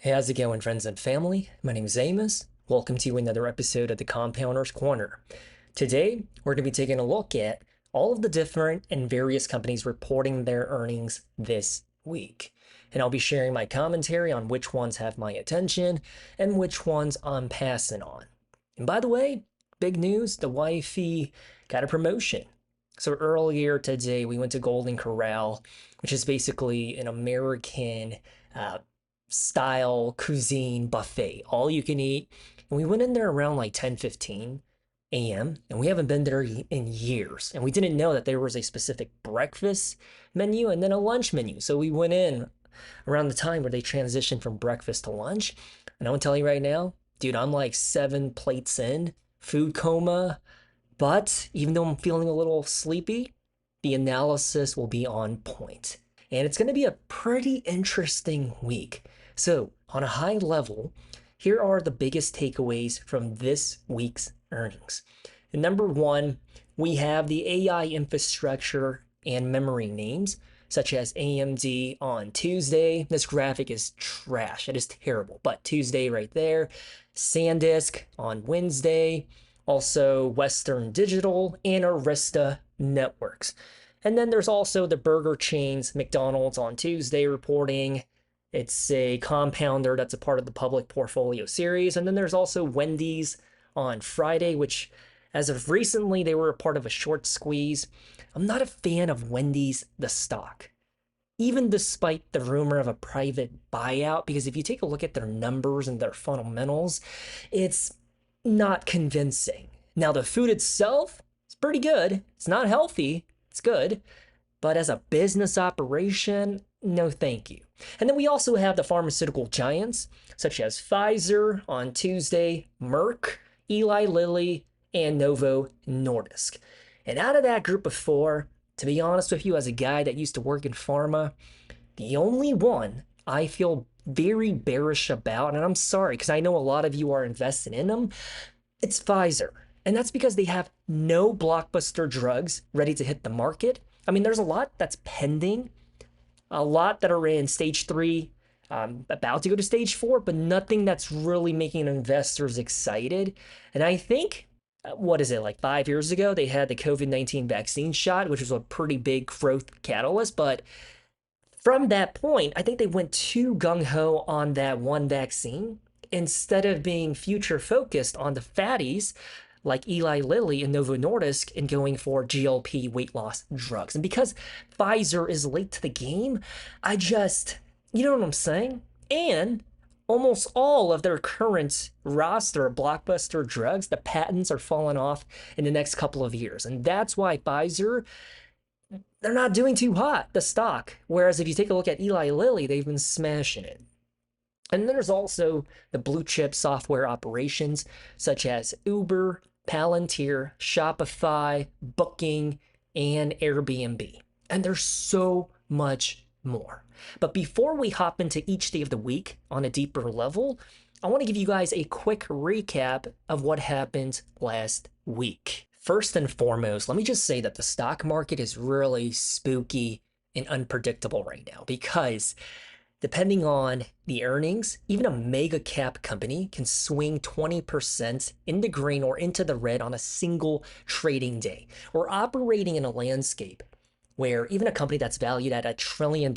Hey, how's it going, friends and family? My name is Amos. Welcome to another episode of the Compounder's Corner. Today, we're going to be taking a look at all of the different and various companies reporting their earnings this week. And I'll be sharing my commentary on which ones have my attention and which ones I'm passing on. And by the way, big news, the wifey got a promotion. So earlier today, we went to Golden Corral, which is basically an American style cuisine buffet, all you can eat. And we went in there around like 10:15 a.m. and we haven't been there in years. And we didn't know that there was a specific breakfast menu and then a lunch menu. So we went in around the time where they transitioned from breakfast to lunch. And I'm gonna tell you right now, dude, I'm like 7 plates in, food coma. But even though I'm feeling a little sleepy, the analysis will be on point. And it's going to be a pretty interesting week. So, on a high level, here are the biggest takeaways from this week's earnings. And number one, we have the AI infrastructure and memory names, such as AMD on Tuesday. This graphic is trash. It is terrible. But Tuesday right there. SanDisk on Wednesday. Also Western Digital and Arista Networks. And then there's also the burger chains, McDonald's on Tuesday reporting. It's a compounder that's a part of the public portfolio series. And then there's also Wendy's on Friday, which as of recently, they were a part of a short squeeze. I'm not a fan of Wendy's, the stock, even despite the rumor of a private buyout, because if you take a look at their numbers and their fundamentals, it's not convincing. Now, the food itself is pretty good. It's not healthy, it's good. But as a business operation, no thank you. And then we also have the pharmaceutical giants, such as Pfizer on Tuesday, Merck, Eli Lilly, and Novo Nordisk. And out of that group of four, to be honest with you, as a guy that used to work in pharma, the only one I feel very bearish about, and I'm sorry because I know a lot of you are invested in them, it's Pfizer. And that's because they have no blockbuster drugs ready to hit the market. I mean, there's a lot that's pending, a lot that are in stage 3, about to go to stage 4, but nothing that's really making investors excited. And I think, what is it, like 5 years ago, they had the COVID-19 vaccine shot, which was a pretty big growth catalyst, but from that point, I think they went too gung-ho on that one vaccine instead of being future focused on the fatties like Eli Lilly and Novo Nordisk and going for GLP weight loss drugs. And because Pfizer is late to the game, you know what I'm saying? And almost all of their current roster of blockbuster drugs, the patents are falling off in the next couple of years. And that's why Pfizer, they're not doing too hot, the stock. Whereas if you take a look at Eli Lilly, they've been smashing it. And then there's also the blue chip software operations, such as Uber, Palantir, Shopify, Booking, and Airbnb. And there's so much more. But before we hop into each day of the week on a deeper level, I want to give you guys a quick recap of what happened last week. First and foremost, let me just say that the stock market is really spooky and unpredictable right now because depending on the earnings, even a mega cap company can swing 20% in the green or into the red on a single trading day. We're operating in a landscape where even a company that's valued at $1 trillion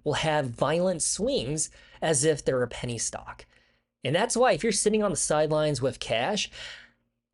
will have violent swings as if they're a penny stock. And that's why if you're sitting on the sidelines with cash,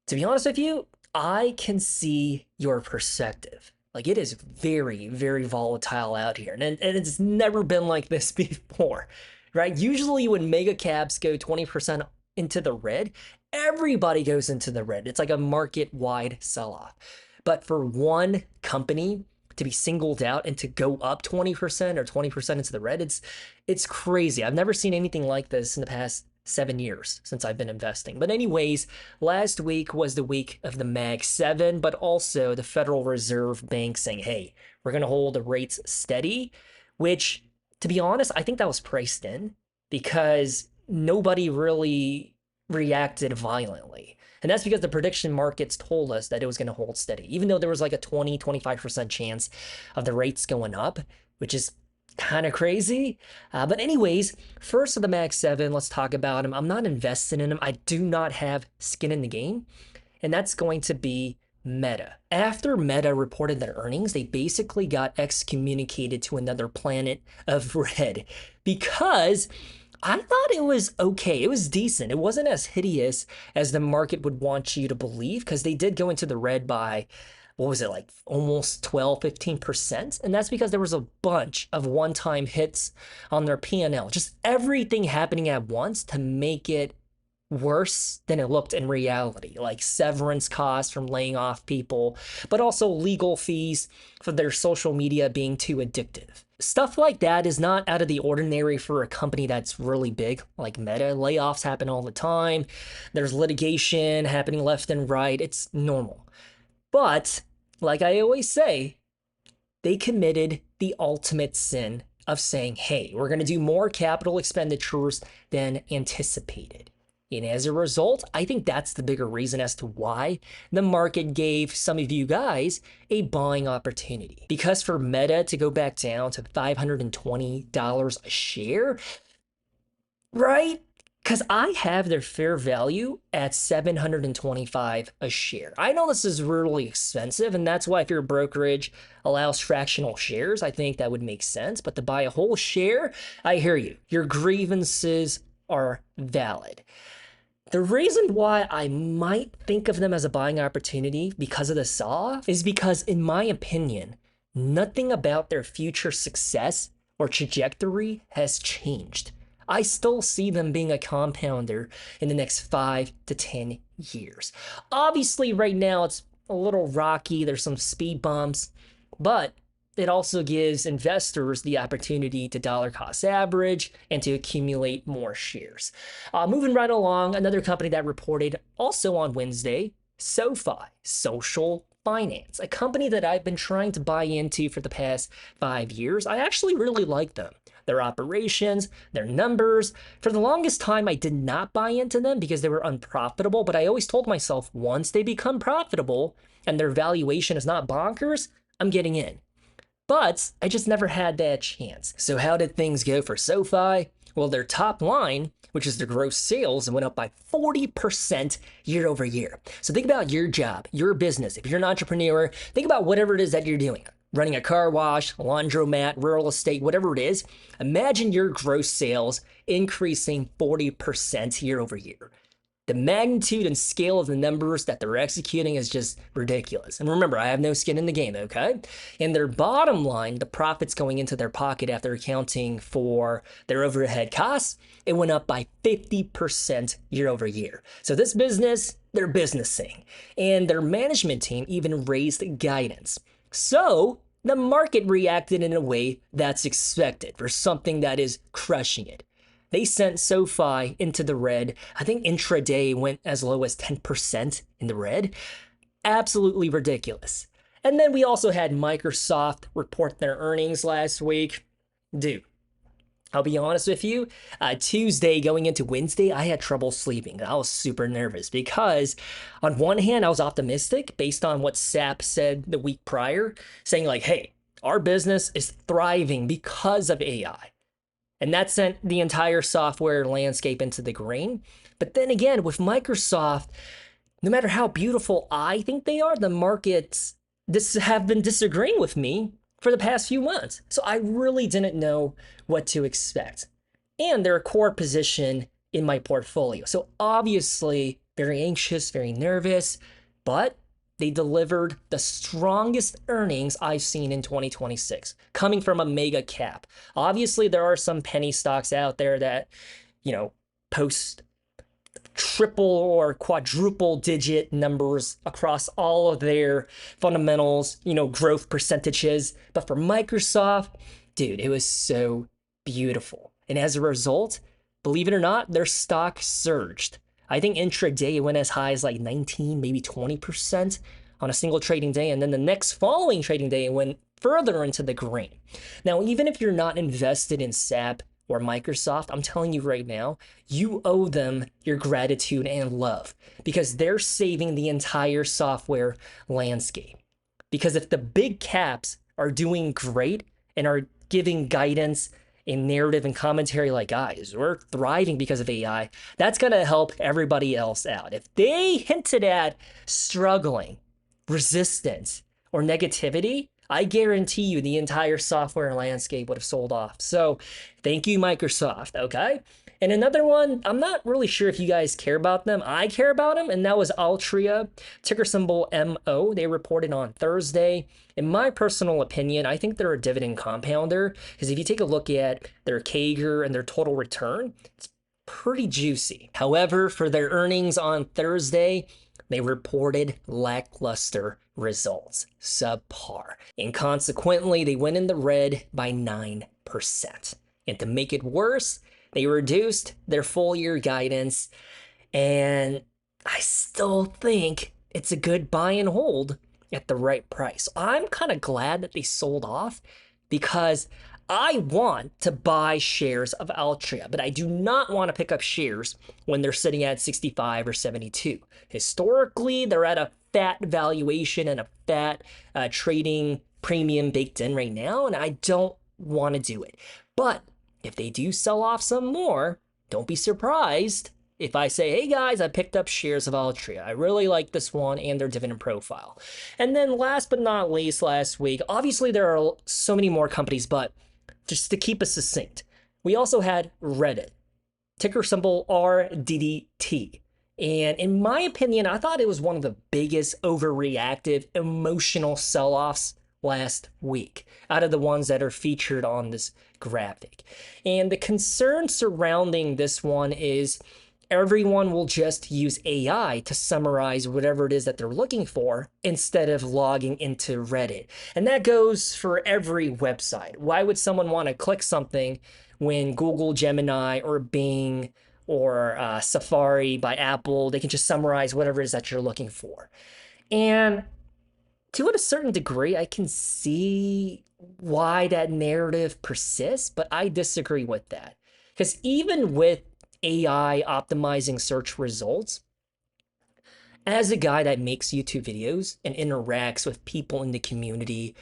to be honest with you, I can see your perspective. Like, it is very, very volatile out here. And it's never been like this before, right? Usually when mega caps go 20% into the red, everybody goes into the red. It's like a market-wide sell-off. But for one company to be singled out and to go up 20% or 20% into the red, it's crazy. I've never seen anything like this in the past 7 years since I've been investing. But anyways, last week was the week of the Mag 7, but also the Federal Reserve Bank saying, hey, we're going to hold the rates steady, which, to be honest, I think that was priced in because nobody really reacted violently. And that's because the prediction markets told us that it was going to hold steady, even though there was like a 20-25% chance of the rates going up, which is kind of crazy. But anyways, first of the Mag 7, let's talk about him. I'm not invested in him. I do not have skin in the game, and that's going to be Meta. After Meta reported their earnings, they basically got excommunicated to another planet of red because I thought it was okay. It was decent. It wasn't as hideous as the market would want you to believe because they did go into the red by, what was it, like almost 12, 15%? And that's because there was a bunch of one-time hits on their P&L. Just everything happening at once to make it worse than it looked in reality, like severance costs from laying off people, but also legal fees for their social media being too addictive. Stuff like that is not out of the ordinary for a company that's really big, like Meta. Layoffs happen all the time. There's litigation happening left and right. It's normal. But, like I always say, they committed the ultimate sin of saying, hey, we're going to do more capital expenditures than anticipated. And as a result, I think that's the bigger reason as to why the market gave some of you guys a buying opportunity. Because for Meta to go back down to $520 a share, right? Because I have their fair value at $725 a share. I know this is really expensive, and that's why if your brokerage allows fractional shares, I think that would make sense. But to buy a whole share, I hear you. Your grievances are valid. The reason why I might think of them as a buying opportunity because of the sell-off is because, in my opinion, nothing about their future success or trajectory has changed. I still see them being a compounder in the next 5 to 10 years. Obviously, right now it's a little rocky, there's some speed bumps, but it also gives investors the opportunity to dollar cost average and to accumulate more shares. Moving right along, another company that reported also on Wednesday, SoFi, Social Finance, a company that I've been trying to buy into for the past 5 years. I actually really like them. Their operations, their numbers. For the longest time, I did not buy into them because they were unprofitable, but I always told myself once they become profitable and their valuation is not bonkers, I'm getting in. But I just never had that chance. So how did things go for SoFi? Well, their top line, which is their gross sales, went up by 40% year over year. So think about your job, your business. If you're an entrepreneur, think about whatever it is that you're doing. Running a car wash, laundromat, real estate, whatever it is. Imagine your gross sales increasing 40% year over year. The magnitude and scale of the numbers that they're executing is just ridiculous. And remember, I have no skin in the game, okay? And their bottom line, the profits going into their pocket after accounting for their overhead costs, it went up by 50% year over year. So this business, they're businessing. And their management team even raised guidance. So the market reacted in a way that's expected for something that is crushing it. They sent SoFi into the red. I think intraday went as low as 10% in the red. Absolutely ridiculous. And then we also had Microsoft report their earnings last week. Dude, I'll be honest with you, Tuesday going into Wednesday, I had trouble sleeping. I was super nervous because on one hand, I was optimistic based on what SAP said the week prior, saying like, hey, our business is thriving because of AI. And that sent the entire software landscape into the green. But then again, with Microsoft, no matter how beautiful I think they are, the markets have been disagreeing with me for the past few months. So I really didn't know what to expect. And they're a core position in my portfolio. So obviously, very anxious, very nervous, but they delivered the strongest earnings I've seen in 2026, coming from a mega cap. Obviously, there are some penny stocks out there that, post triple or quadruple digit numbers across all of their fundamentals, growth percentages. But for Microsoft, dude, it was so beautiful. And as a result, believe it or not, their stock surged. I think intraday it went as high as like 19, maybe 20% on a single trading day. And then the next following trading day, it went further into the green. Now, even if you're not invested in SAP or Microsoft, I'm telling you right now, you owe them your gratitude and love because they're saving the entire software landscape. Because if the big caps are doing great and are giving guidance and narrative and commentary like, guys, we're thriving because of AI, that's going to help everybody else out. If they hinted at struggling, resistance, or negativity, I guarantee you the entire software landscape would have sold off. So thank you, Microsoft, okay? And another one, I'm not really sure if you guys care about them. I care about them, and that was Altria, ticker symbol MO. They reported on Thursday. In my personal opinion, I think they're a dividend compounder, because if you take a look at their CAGR and their total return, it's pretty juicy. However, for their earnings on Thursday, they reported lackluster results, subpar. And consequently, they went in the red by 9%. And to make it worse, they reduced their full year guidance, and I still think it's a good buy and hold at the right price. I'm kind of glad that they sold off because I want to buy shares of Altria, but I do not want to pick up shares when they're sitting at 65 or 72. Historically, they're at a fat valuation and a fat trading premium baked in right now, and I don't want to do it. But if they do sell off some more, don't be surprised if I say, hey guys, I picked up shares of Altria. I really like this one and their dividend profile. And then last but not least, last week, obviously there are so many more companies, but just to keep it succinct, we also had Reddit, ticker symbol RDDT. And in my opinion, I thought it was one of the biggest overreactive emotional sell-offs last week out of the ones that are featured on this graphic. And the concern surrounding this one is everyone will just use AI to summarize whatever it is that they're looking for instead of logging into Reddit. And that goes for every website. Why would someone want to click something when Google, Gemini, or Bing, or Safari by Apple, they can just summarize whatever it is that you're looking for? And to a certain degree, I can see why that narrative persists, but I disagree with that. Because even with AI optimizing search results, as a guy that makes YouTube videos and interacts with people in the community,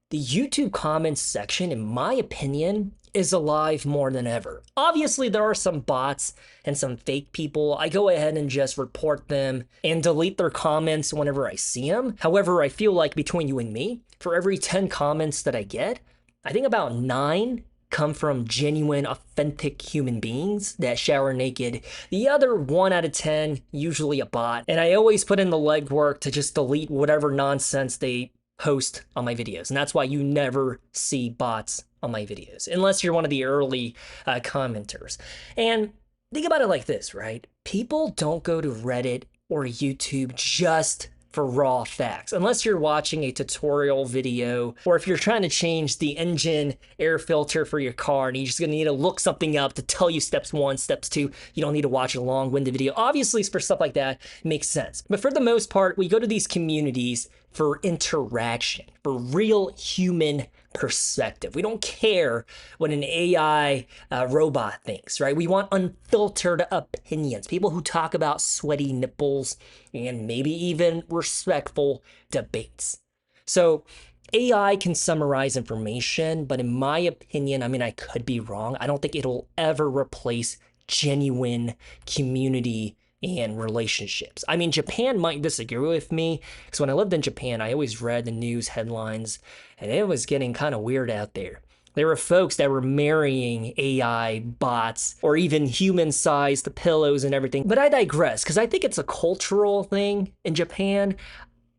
the YouTube comments section, in my opinion, is alive more than ever. Obviously, there are some bots and some fake people. I go ahead and just report them and delete their comments whenever I see them. However, I feel like between you and me, for every 10 comments that I get, I think about 9 come from genuine, authentic human beings that shower naked. The other 1 out of 10, usually a bot. And I always put in the legwork to just delete whatever nonsense they post on my videos. And that's why you never see bots on my videos, unless you're one of the early commenters. And think about it like this, right? People don't go to Reddit or YouTube just for raw facts, unless you're watching a tutorial video, or if you're trying to change the engine air filter for your car and you're just gonna need to look something up to tell you steps 1, steps 2. You don't need to watch a long-winded video. Obviously, for stuff like that, it makes sense. But for the most part, we go to these communities for interaction, for real human perspective. We don't care what an AI robot thinks, right? We want unfiltered opinions, people who talk about sweaty nipples and maybe even respectful debates. So AI can summarize information, but in my opinion, I mean, I could be wrong. I don't think it'll ever replace genuine community and relationships. I mean, Japan might disagree with me, because when I lived in Japan, I always read the news headlines, and it was getting kind of weird out there. There were folks that were marrying AI bots, or even human-sized pillows and everything. But I digress, because I think it's a cultural thing in Japan.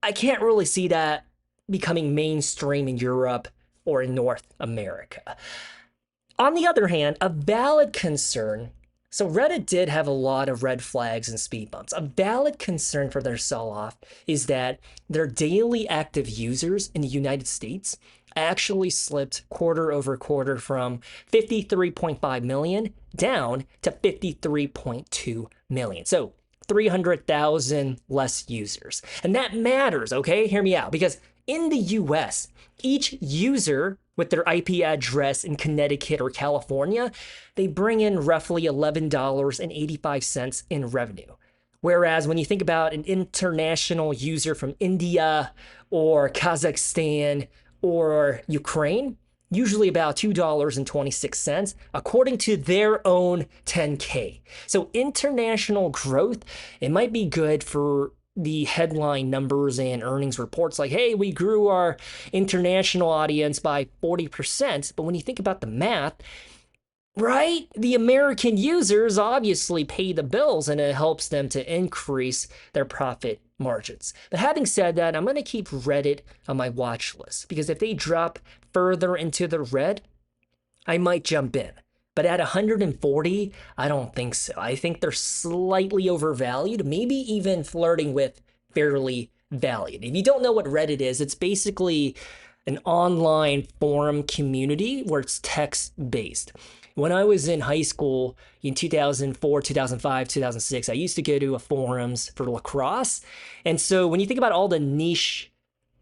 I can't really see that becoming mainstream in Europe or in North America. On the other hand, a valid concern. So Reddit did have a lot of red flags and speed bumps. A valid concern for their sell-off is that their daily active users in the United States actually slipped quarter over quarter from 53.5 million down to 53.2 million. So 300,000 less users. And that matters, okay? Hear me out. Because in the US, each user with their IP address in Connecticut or California, they bring in roughly $11.85 in revenue. Whereas when you think about an international user from India or Kazakhstan or Ukraine, usually about $2.26, according to their own 10K. So international growth, it might be good for the headline numbers and earnings reports like, hey, we grew our international audience by 40%. But when you think about the math, right? The American users obviously pay the bills and it helps them to increase their profit margins. But having said that, I'm going to keep Reddit on my watch list because if they drop further into the red, I might jump in. But at 140, I don't think so. I think they're slightly overvalued, maybe even flirting with fairly valued. If you don't know what Reddit is, it's basically an online forum community where it's text-based. When I was in high school in 2004, 2005, 2006, I used to go to a forums for lacrosse. And so when you think about all the niche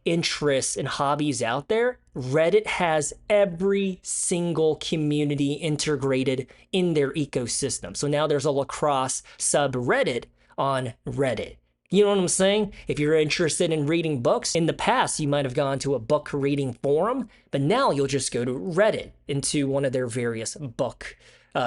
interests and hobbies out there, Reddit has every single community integrated in their ecosystem. So now there's a lacrosse subreddit on Reddit. You know what I'm saying? If you're interested in reading books, in the past you might have gone to a book reading forum, but now you'll just go to Reddit into one of their various book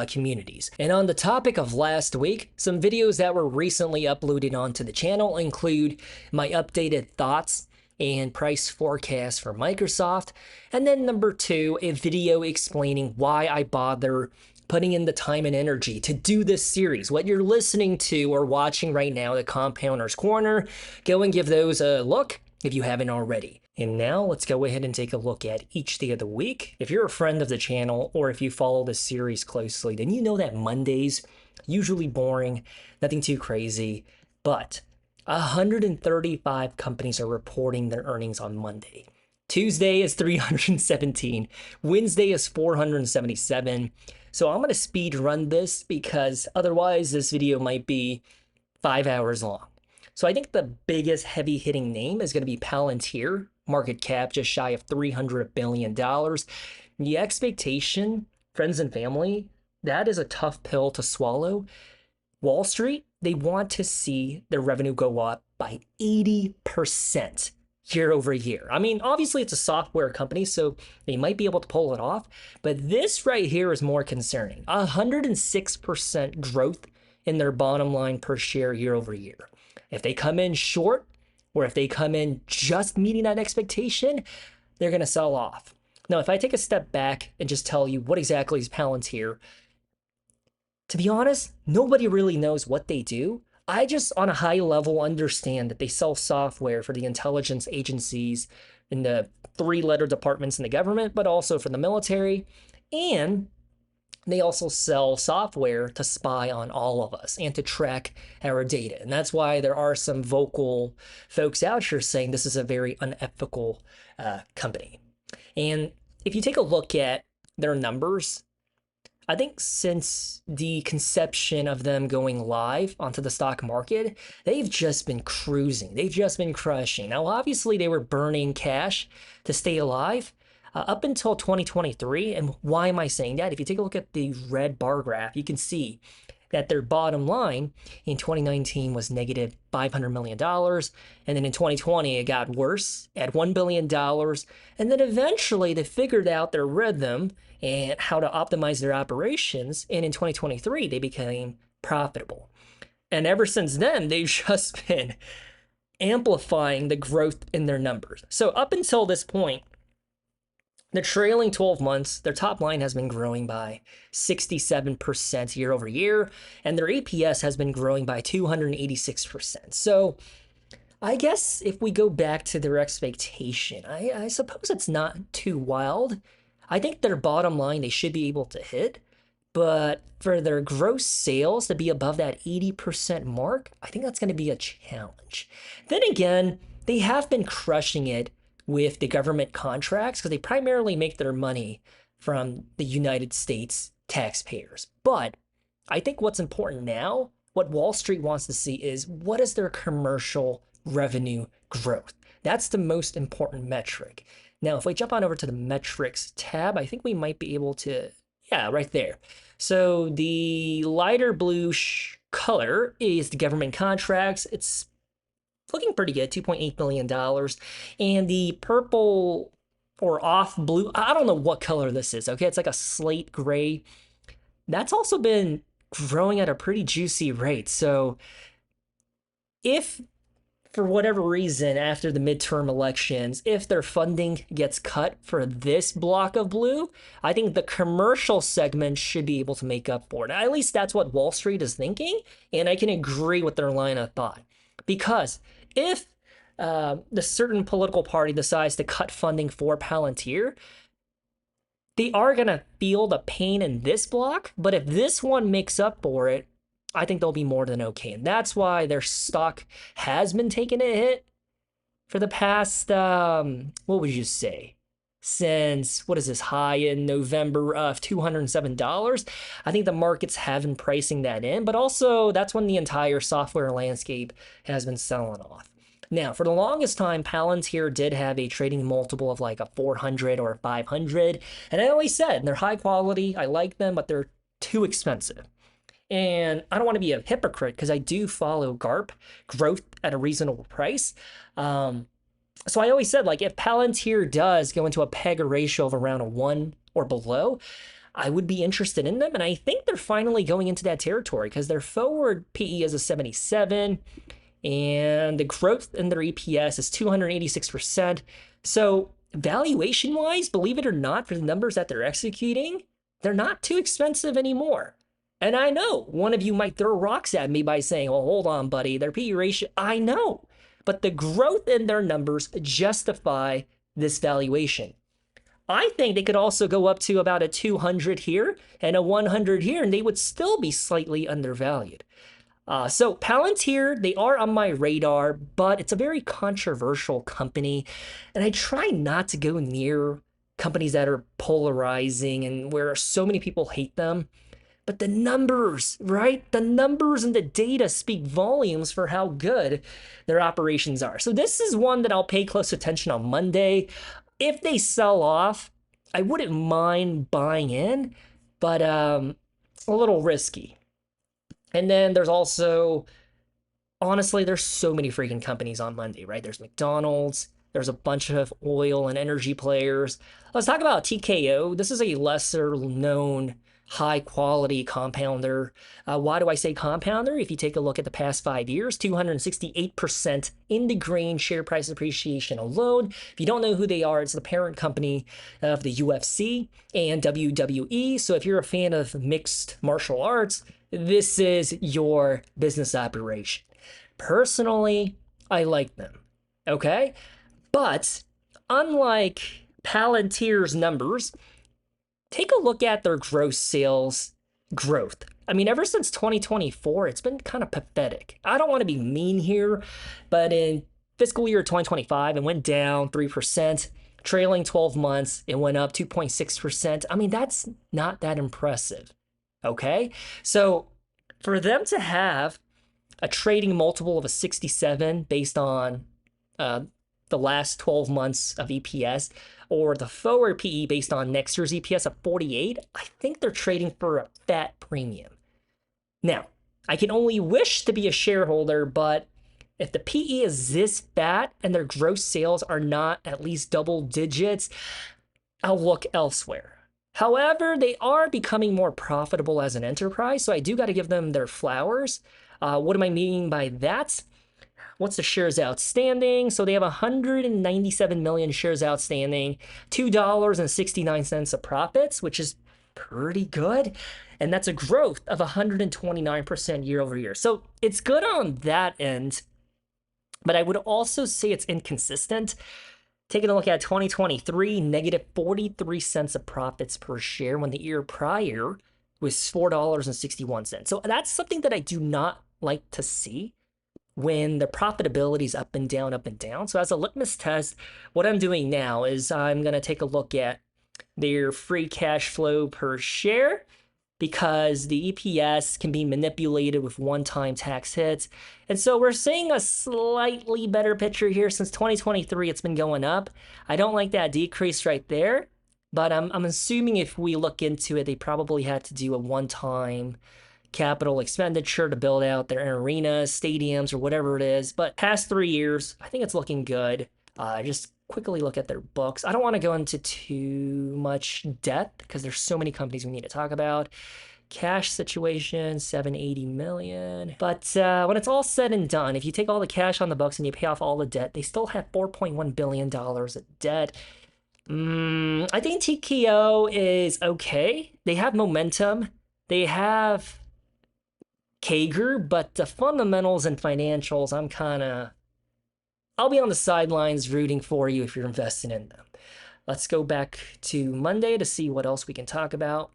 communities. And on the topic of last week, some videos that were recently uploaded onto the channel include my updated thoughts and price forecast for Microsoft, and then number 2, a video explaining why I bother putting in the time and energy to do this series. What you're listening to or watching right now, the Compounder's Corner, go and give those a look if you haven't already. And now let's go ahead and take a look at each day of the week. If you're a friend of the channel or if you follow this series closely, then you know that Mondays, usually boring, nothing too crazy, but 135 companies are reporting their earnings on Monday. Tuesday is 317, Wednesday is 477. So I'm going to speed run this because otherwise this video might be 5 hours long. So I think the biggest heavy hitting name is going to be Palantir, market cap just shy of $300 billion. The expectation, friends and family, that is a tough pill to swallow. Wall Street, they want to see their revenue go up by 80% year over year. I mean, obviously it's a software company, so they might be able to pull it off, but this right here is more concerning. 106% growth in their bottom line per share year over year. If they come in short, or if they come in just meeting that expectation, they're going to sell off. Now, if I take a step back and just tell you what exactly is Palantir, to be honest, nobody really knows what they do. I just, on a high level, understand that they sell software for the intelligence agencies in the 3-letter departments in the government, but also for the military. And they also sell software to spy on all of us and to track our data. And that's why there are some vocal folks out here saying this is a very unethical company. And if you take a look at their numbers, I think since the conception of them going live onto the stock market, they've just been cruising. They've just been crushing. Now, obviously, they were burning cash to stay alive up until 2023. And why am I saying that? If you take a look at the red bar graph, you can see that their bottom line in 2019 was negative $500 million. And then in 2020, it got worse at $1 billion. And then eventually they figured out their rhythm and how to optimize their operations. And in 2023, they became profitable. And ever since then, they've just been amplifying the growth in their numbers. So up until this point, the trailing 12 months, their top line has been growing by 67% year over year, and their EPS has been growing by 286%. So I guess if we go back to their expectation, I suppose it's not too wild. I think their bottom line they should be able to hit, but for their gross sales to be above that 80% mark, I think that's going to be a challenge. Then again, they have been crushing it with the government contracts because they primarily make their money from the United States taxpayers. But I think what's important now, what Wall Street wants to see is what is their commercial revenue growth? That's the most important metric. Now, if we jump on over to the metrics tab, I think we might be able to, yeah, right there. So the lighter blue color is the government contracts. It's looking pretty good, $2.8 billion. And the purple or off blue. I don't know what color this is. Okay, it's like a slate gray. That's also been growing at a pretty juicy rate. So if for whatever reason, after the midterm elections, if their funding gets cut for this block of blue, I think the commercial segment should be able to make up for it. At least that's what Wall Street is thinking, and I can agree with their line of thought. Because if the certain political party decides to cut funding for Palantir, they are going to feel the pain in this block, but if this one makes up for it, I think they'll be more than okay. And that's why their stock has been taking a hit for the past, what would you say? Since, what is this, high in November of $207? I think the markets have been pricing that in, but also that's when the entire software landscape has been selling off. Now, for the longest time, Palantir did have a trading multiple of like a 400 or 500. And I always said they're high quality. I like them, but they're too expensive. And I don't want to be a hypocrite because I do follow GARP, growth at a reasonable price. So I always said, like, if Palantir does go into a PEG ratio of around a 1 or below, I would be interested in them. And I think they're finally going into that territory because their forward PE is a 77 and the growth in their EPS is 286%. So valuation-wise, believe it or not, for the numbers that they're executing, they're not too expensive anymore. And I know one of you might throw rocks at me by saying, oh, hold on, buddy, their PE ratio, I know. But the growth in their numbers justify this valuation. I think they could also go up to about a 200 here and a 100 here, and they would still be slightly undervalued. So Palantir, they are on my radar, but it's a very controversial company. And I try not to go near companies that are polarizing and where so many people hate them. But the numbers, right? The numbers and the data speak volumes for how good their operations are. So this is one that I'll pay close attention on Monday. If they sell off, I wouldn't mind buying in, but a little risky. And then there's also, honestly, there's so many freaking companies on Monday, right? There's McDonald's, there's a bunch of oil and energy players. Let's talk about TKO. This is a lesser known high quality compounder. Why do I say compounder? If you take a look at the past 5 years, 268% in the green share price appreciation alone. If you don't know who they are, it's the parent company of the UFC and WWE. So if you're a fan of mixed martial arts, this is your business operation. Personally, I like them, okay? But unlike Palantir's numbers, take a look at their gross sales growth. I mean, ever since 2024, it's been kind of pathetic. I don't want to be mean here, but in fiscal year 2025, it went down 3%. Trailing 12 months, it went up 2.6%. I mean, that's not that impressive, okay? So for them to have a trading multiple of a 67 based on the last 12 months of EPS, or the forward PE based on next year's EPS of 48, I think they're trading for a fat premium. Now, I can only wish to be a shareholder, but if the PE is this fat and their gross sales are not at least double digits, I'll look elsewhere. However, they are becoming more profitable as an enterprise, so I do got to give them their flowers. What am I meaning by that? What's the shares outstanding? So they have 197 million shares outstanding, $2.69 of profits, which is pretty good. And that's a growth of 129% year over year. So it's good on that end, but I would also say it's inconsistent. Taking a look at 2023, negative 43 cents of profits per share when the year prior was $4.61. So that's something that I do not like to see when the profitability is up and down, up and down. So as a litmus test, what I'm doing now is I'm going to take a look at their free cash flow per share, because the EPS can be manipulated with one-time tax hits. And so we're seeing a slightly better picture here. Since 2023, it's been going up. I don't like that decrease right there, but I'm assuming if we look into it, they probably had to do a one-time capital expenditure to build out their arenas, stadiums, or whatever it is. But past 3 years, I think it's looking good. Just quickly look at their books. I don't want to go into too much debt because there's so many companies we need to talk about. Cash situation, 780 million. But when it's all said and done, if you take all the cash on the books and you pay off all the debt, they still have $4.1 billion of debt. I think TKO is okay. They have momentum. They have CAGR, but the fundamentals and financials, I'll be on the sidelines rooting for you if you're investing in them. Let's go back to Monday to see what else we can talk about.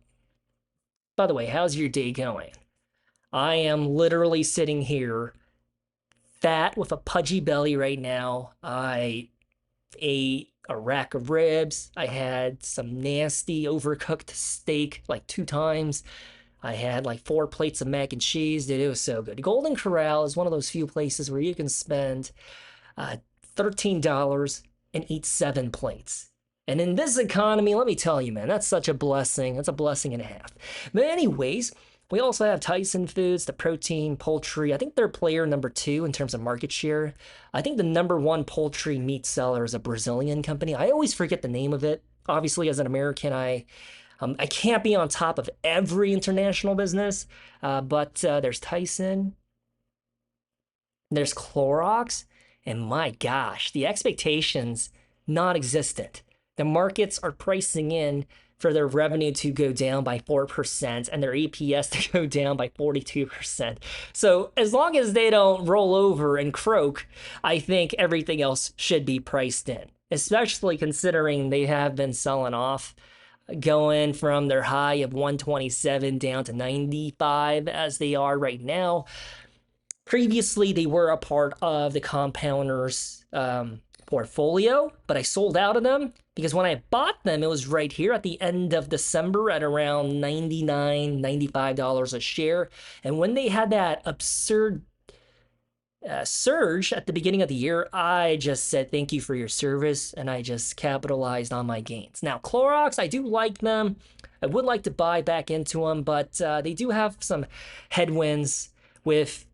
By the way, how's your day going? I am literally sitting here fat with a pudgy belly right now. I ate a rack of ribs. I had some nasty overcooked steak like 2 times. I had like 4 plates of mac and cheese. Dude, it was so good. Golden Corral is one of those few places where you can spend $13 and eat 7 plates. And in this economy, let me tell you, man, that's such a blessing. That's a blessing and a half. But anyways, we also have Tyson Foods, the protein, poultry. I think they're player number 2 in terms of market share. I think the number 1 poultry meat seller is a Brazilian company. I always forget the name of it. Obviously, as an American, I can't be on top of every international business, but there's Tyson, there's Clorox, and my gosh, the expectations non-existent. The markets are pricing in for their revenue to go down by 4% and their EPS to go down by 42%. So as long as they don't roll over and croak, I think everything else should be priced in, especially considering they have been selling off, going from their high of 127 down to 95 as they are right now. Previously, they were a part of the compounders portfolio, but I sold out of them because when I bought them, it was right here at the end of December at around $99, $95 a share. And when they had that absurd surge at the beginning of the year, I just said thank you for your service, and I just capitalized on my gains. Now, Clorox, I do like them. I would like to buy back into them, but they do have some headwinds with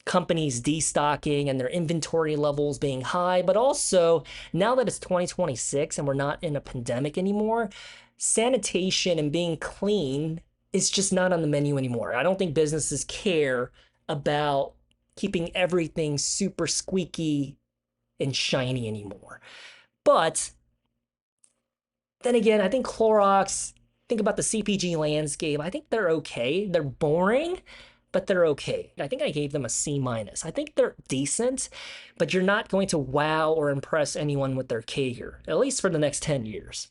companies destocking and their inventory levels being high, but also now that it's 2026 and we're not in a pandemic anymore, sanitation and being clean is just not on the menu anymore. I don't think businesses care about keeping everything super squeaky and shiny anymore. But then again, I think Clorox, think about the CPG landscape, I think they're okay. They're boring, but they're okay. I think I gave them a C-. I think they're decent, but you're not going to wow or impress anyone with their CAGR, at least for the next 10 years.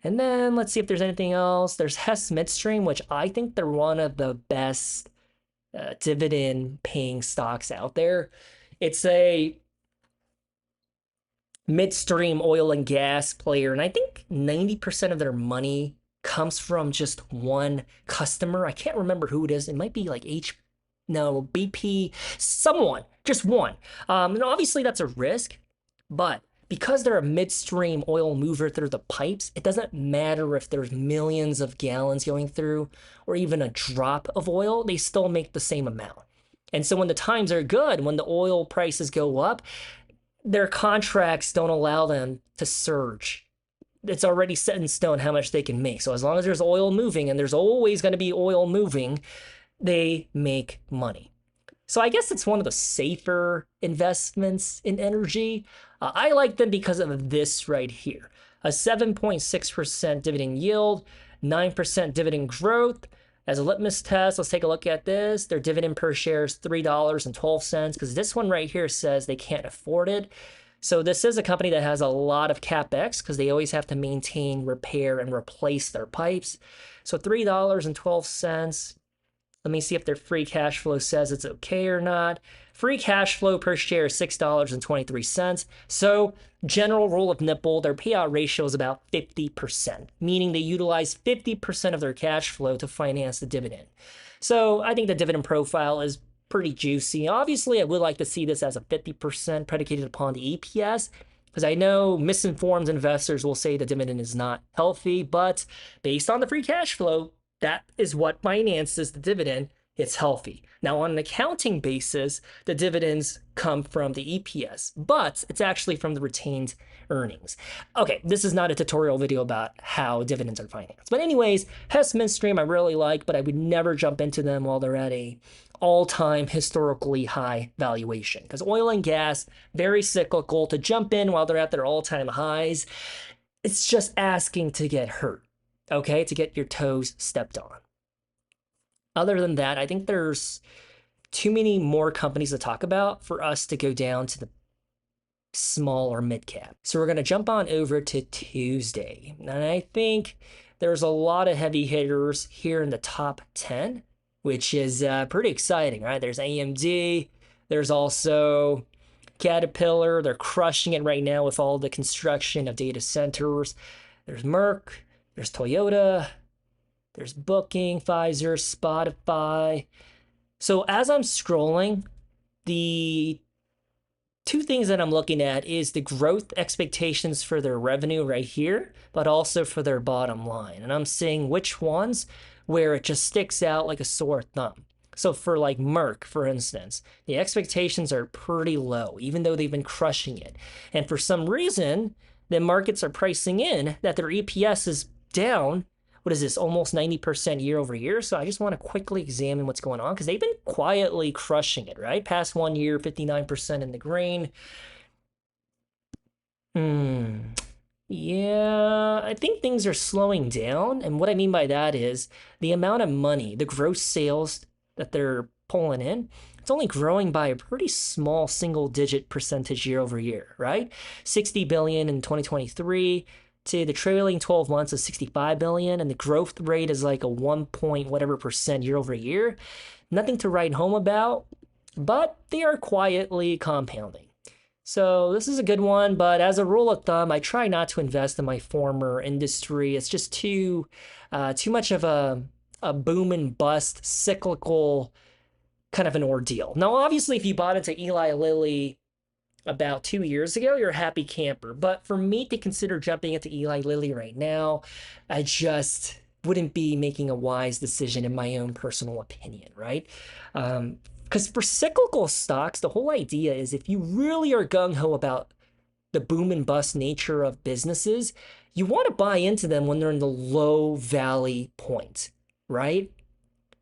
And then let's see if there's anything else. There's Hess Midstream, which I think they're one of the best dividend paying stocks out there. It's a midstream oil and gas player, and I think 90% of their money comes from just one customer. I can't remember who it is. It might be like BP, someone, just one. And obviously that's a risk, but because they're a midstream oil mover through the pipes, it doesn't matter if there's millions of gallons going through or even a drop of oil, they still make the same amount. And so when the times are good, when the oil prices go up, their contracts don't allow them to surge. It's already set in stone how much they can make. So as long as there's oil moving, and there's always going to be oil moving, they make money. So I guess it's one of the safer investments in energy. I like them because of this right here. A 7.6% dividend yield, 9% dividend growth. As a litmus test, let's take a look at this. Their dividend per share is $3.12 because this one right here says they can't afford it. So this is a company that has a lot of CapEx because they always have to maintain, repair, and replace their pipes. So $3.12. Let me see if their free cash flow says it's okay or not. Free cash flow per share is $6.23. So general rule of nipple, their payout ratio is about 50%, meaning they utilize 50% of their cash flow to finance the dividend. So I think the dividend profile is pretty juicy. Obviously, I would like to see this as a 50% predicated upon the EPS, because I know misinformed investors will say the dividend is not healthy, but based on the free cash flow, that is what finances the dividend, it's healthy. Now, on an accounting basis, the dividends come from the EPS, but it's actually from the retained earnings. Okay, this is not a tutorial video about how dividends are financed. But anyways, Hess Midstream I really like, but I would never jump into them while they're at a all-time historically high valuation. Because oil and gas, very cyclical. To jump in while they're at their all-time highs, it's just asking to get hurt, okay? To get your toes stepped on. Other than that, I think there's too many more companies to talk about for us to go down to the small or mid cap. So we're going to jump on over to Tuesday. And I think there's a lot of heavy hitters here in the top 10, which is pretty exciting, right? There's AMD. There's also Caterpillar. They're crushing it right now with all the construction of data centers. There's Merck. There's Toyota. There's Booking, Pfizer, Spotify. So as I'm scrolling, the two things that I'm looking at is the growth expectations for their revenue right here, but also for their bottom line. And I'm seeing which ones where it just sticks out like a sore thumb. So for like Merck, for instance, the expectations are pretty low, even though they've been crushing it. And for some reason, the markets are pricing in that their EPS is down. What is this, almost 90% year over year? So I just want to quickly examine what's going on because they've been quietly crushing it, right? Past 1 year, 59% in the green. Yeah, I think things are slowing down. And what I mean by that is the amount of money, the gross sales that they're pulling in, it's only growing by a pretty small single-digit percentage year over year, right? 60 billion in 2023. To the trailing 12 months is 65 billion, and the growth rate is like a 1 point whatever percent year over year. Nothing to write home about, but they are quietly compounding. So this is a good one, but as a rule of thumb, I try not to invest in my former industry. It's just too much of a boom and bust, cyclical kind of an ordeal. Now, obviously, if you bought into Eli Lilly about 2 years ago, you're a happy camper. But for me to consider jumping into Eli Lilly right now, I just wouldn't be making a wise decision in my own personal opinion, right? Because for cyclical stocks, the whole idea is if you really are gung-ho about the boom and bust nature of businesses, you want to buy into them when they're in the low valley point, right?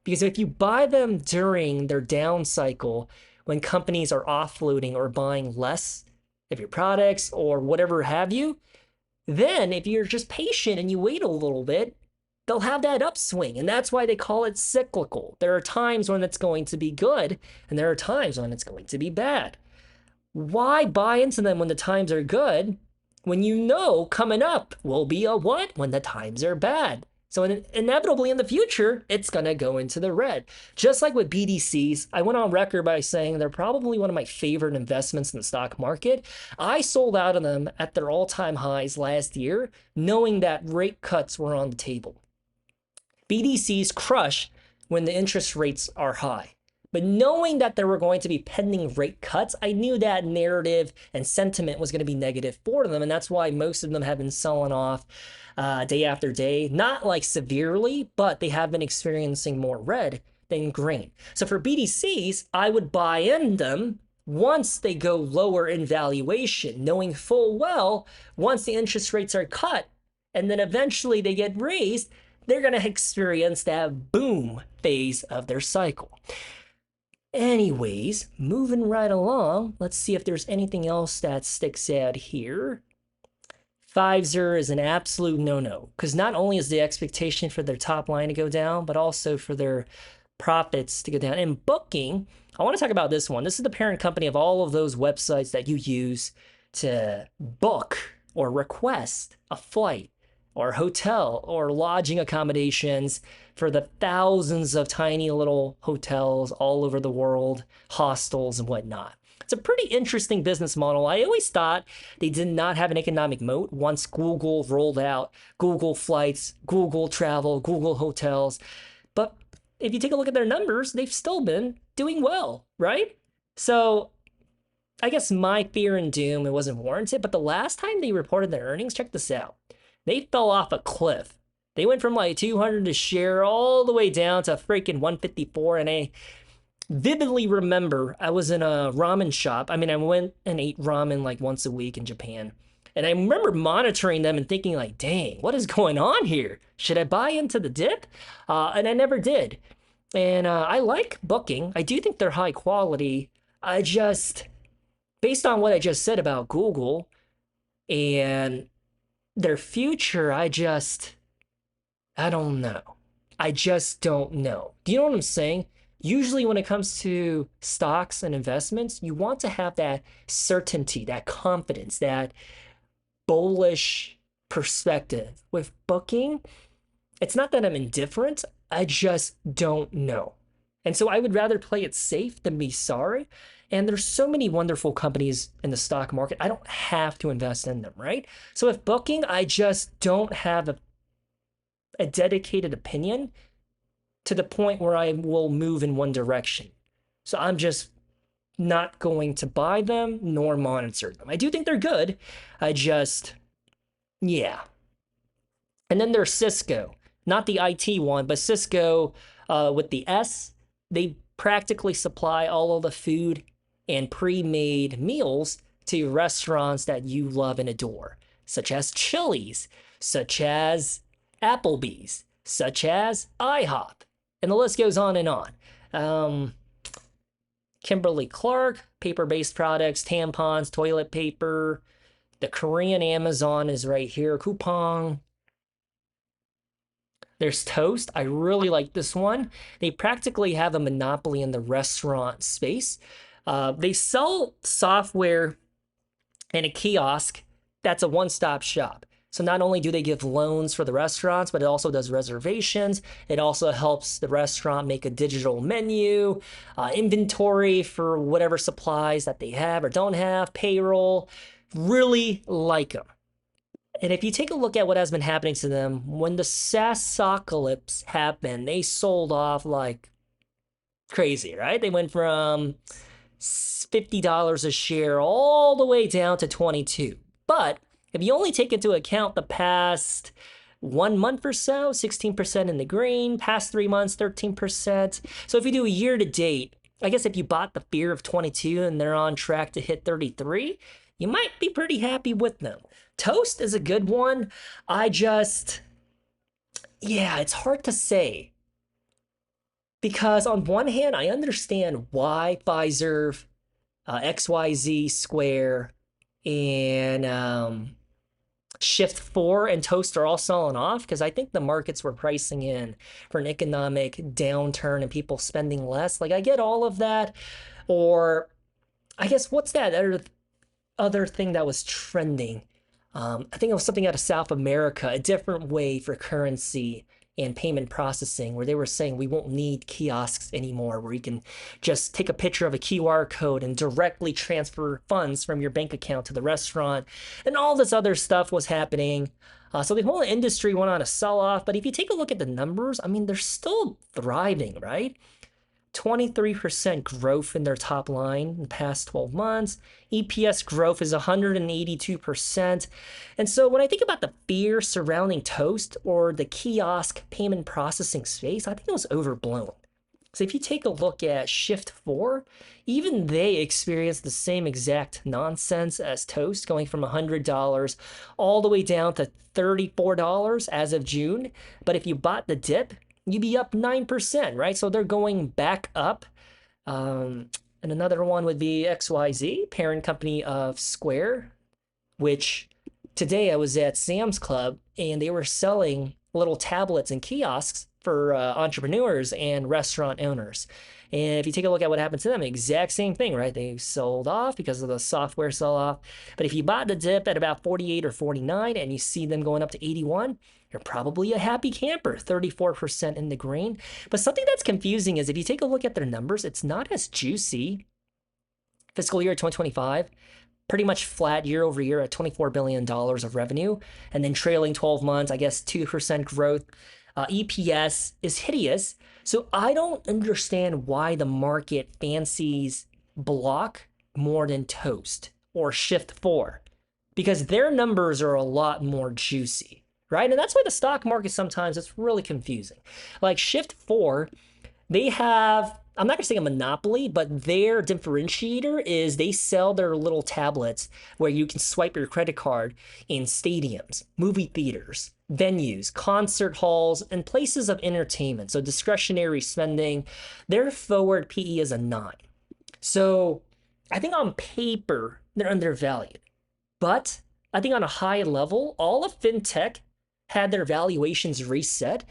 Because if you buy them during their down cycle, when companies are offloading or buying less of your products or whatever have you, then if you're just patient and you wait a little bit, they'll have that upswing. And that's why they call it cyclical. There are times when it's going to be good, and there are times when it's going to be bad. Why buy into them when the times are good when you know coming up will be a what when the times are bad? So inevitably in the future, it's going to go into the red. Just like with BDCs, I went on record by saying they're probably one of my favorite investments in the stock market. I sold out of them at their all-time highs last year, knowing that rate cuts were on the table. BDCs crush when the interest rates are high. But knowing that there were going to be pending rate cuts, I knew that narrative and sentiment was going to be negative for them. And that's why most of them have been selling off day after day. Not like severely, but they have been experiencing more red than green. So for BDCs, I would buy in them once they go lower in valuation, knowing full well once the interest rates are cut and then eventually they get raised, they're going to experience that boom phase of their cycle. Anyways, moving right along, let's see if there's anything else that sticks out here. Pfizer is an absolute no-no, because not only is the expectation for their top line to go down, but also for their profits to go down. And Booking, I want to talk about this one. This is the parent company of all of those websites that you use to book or request a flight or hotel or lodging accommodations for the thousands of tiny little hotels all over the world, hostels and whatnot. It's a pretty interesting business model. I always thought they did not have an economic moat once Google rolled out Google Flights, Google Travel, Google Hotels. But if you take a look at their numbers, they've still been doing well, right? So I guess my fear and doom, it wasn't warranted, but the last time they reported their earnings, check this out. They fell off a cliff They went from like 200 a share all the way down to freaking 154. And I vividly remember I was in a ramen shop. I mean, I went and ate ramen like once a week in Japan. And I remember monitoring them and thinking like, dang, what is going on here? Should I buy into the dip? And I never did. And I like Booking. I do think they're high quality. I just, based on what I just said about Google and their future, I don't know. I just don't know. Do you know what I'm saying? Usually, when it comes to stocks and investments, you want to have that certainty, that confidence, that bullish perspective. With Booking, it's not that I'm indifferent, I just don't know. And so I would rather play it safe than be sorry. And there's so many wonderful companies in the stock market. I don't have to invest in them, right? So with Booking, I just don't have a dedicated opinion to the point where I will move in one direction. So I'm just not going to buy them nor monitor them. I do think they're good. Yeah. And then there's Cisco, not the IT one, but Cisco with the S. They practically supply all of the food and pre-made meals to restaurants that you love and adore, such as Chili's, such as Applebee's, such as IHOP, and the list goes on and on. Kimberly-Clark, paper-based products, tampons, toilet paper. The Korean Amazon is right here. Coupang. There's Toast. I really like this one. They practically have a monopoly in the restaurant space. They sell software and a kiosk that's a one-stop shop. So not only do they give loans for the restaurants, but it also does reservations. It also helps the restaurant make a digital menu, inventory for whatever supplies that they have or don't have, payroll. Really like them. And if you take a look at what has been happening to them, when the SaaSocalypse happened, they sold off like crazy, right? They went from $50 a share all the way down to 22. But if you only take into account the past 1 month or so, 16% in the green, past 3 months, 13%. So if you do a year to date, I guess if you bought the fear of 22 and they're on track to hit 33, you might be pretty happy with them. Toast is a good one. It's hard to say. Because on one hand, I understand why Pfizer, XYZ, Square, and Shift4 and Toast are all selling off, because I think the markets were pricing in for an economic downturn and people spending less. Like, I get all of that. Or, I guess, what's that other thing that was trending? I think it was something out of South America, a different way for currency and payment processing, where they were saying we won't need kiosks anymore, where you can just take a picture of a QR code and directly transfer funds from your bank account to the restaurant. And all this other stuff was happening. So the whole industry went on a sell-off. But if you take a look at the numbers, I mean, they're still thriving, right? 23% growth in their top line in the past 12 months. EPS growth is 182%. And so when I think about the fear surrounding Toast or the kiosk payment processing space, I think it was overblown. So if you take a look at Shift4, even they experienced the same exact nonsense as Toast, going from $100 all the way down to $34 as of June. But if you bought the dip, you'd be up 9%, right? So they're going back up. And another one would be XYZ, parent company of Square, which today I was at Sam's Club and they were selling little tablets and kiosks for entrepreneurs and restaurant owners. And if you take a look at what happened to them, exact same thing, right? They sold off because of the software sell-off. But if you bought the dip at about 48 or 49 and you see them going up to 81, you're probably a happy camper, 34% in the green. But something that's confusing is if you take a look at their numbers, it's not as juicy. Fiscal year 2025, pretty much flat year over year at $24 billion of revenue. And then trailing 12 months, I guess 2% growth. EPS is hideous. So I don't understand why the market fancies Block more than Toast or Shift4, because their numbers are a lot more juicy. right? And that's why the stock market sometimes it's really confusing. Like Shift 4, they have, I'm not gonna say a monopoly, but their differentiator is they sell their little tablets where you can swipe your credit card in stadiums, movie theaters, venues, concert halls, and places of entertainment. So discretionary spending, their forward PE is a 9. So I think on paper, they're undervalued. But I think on a high level, all of fintech had their valuations reset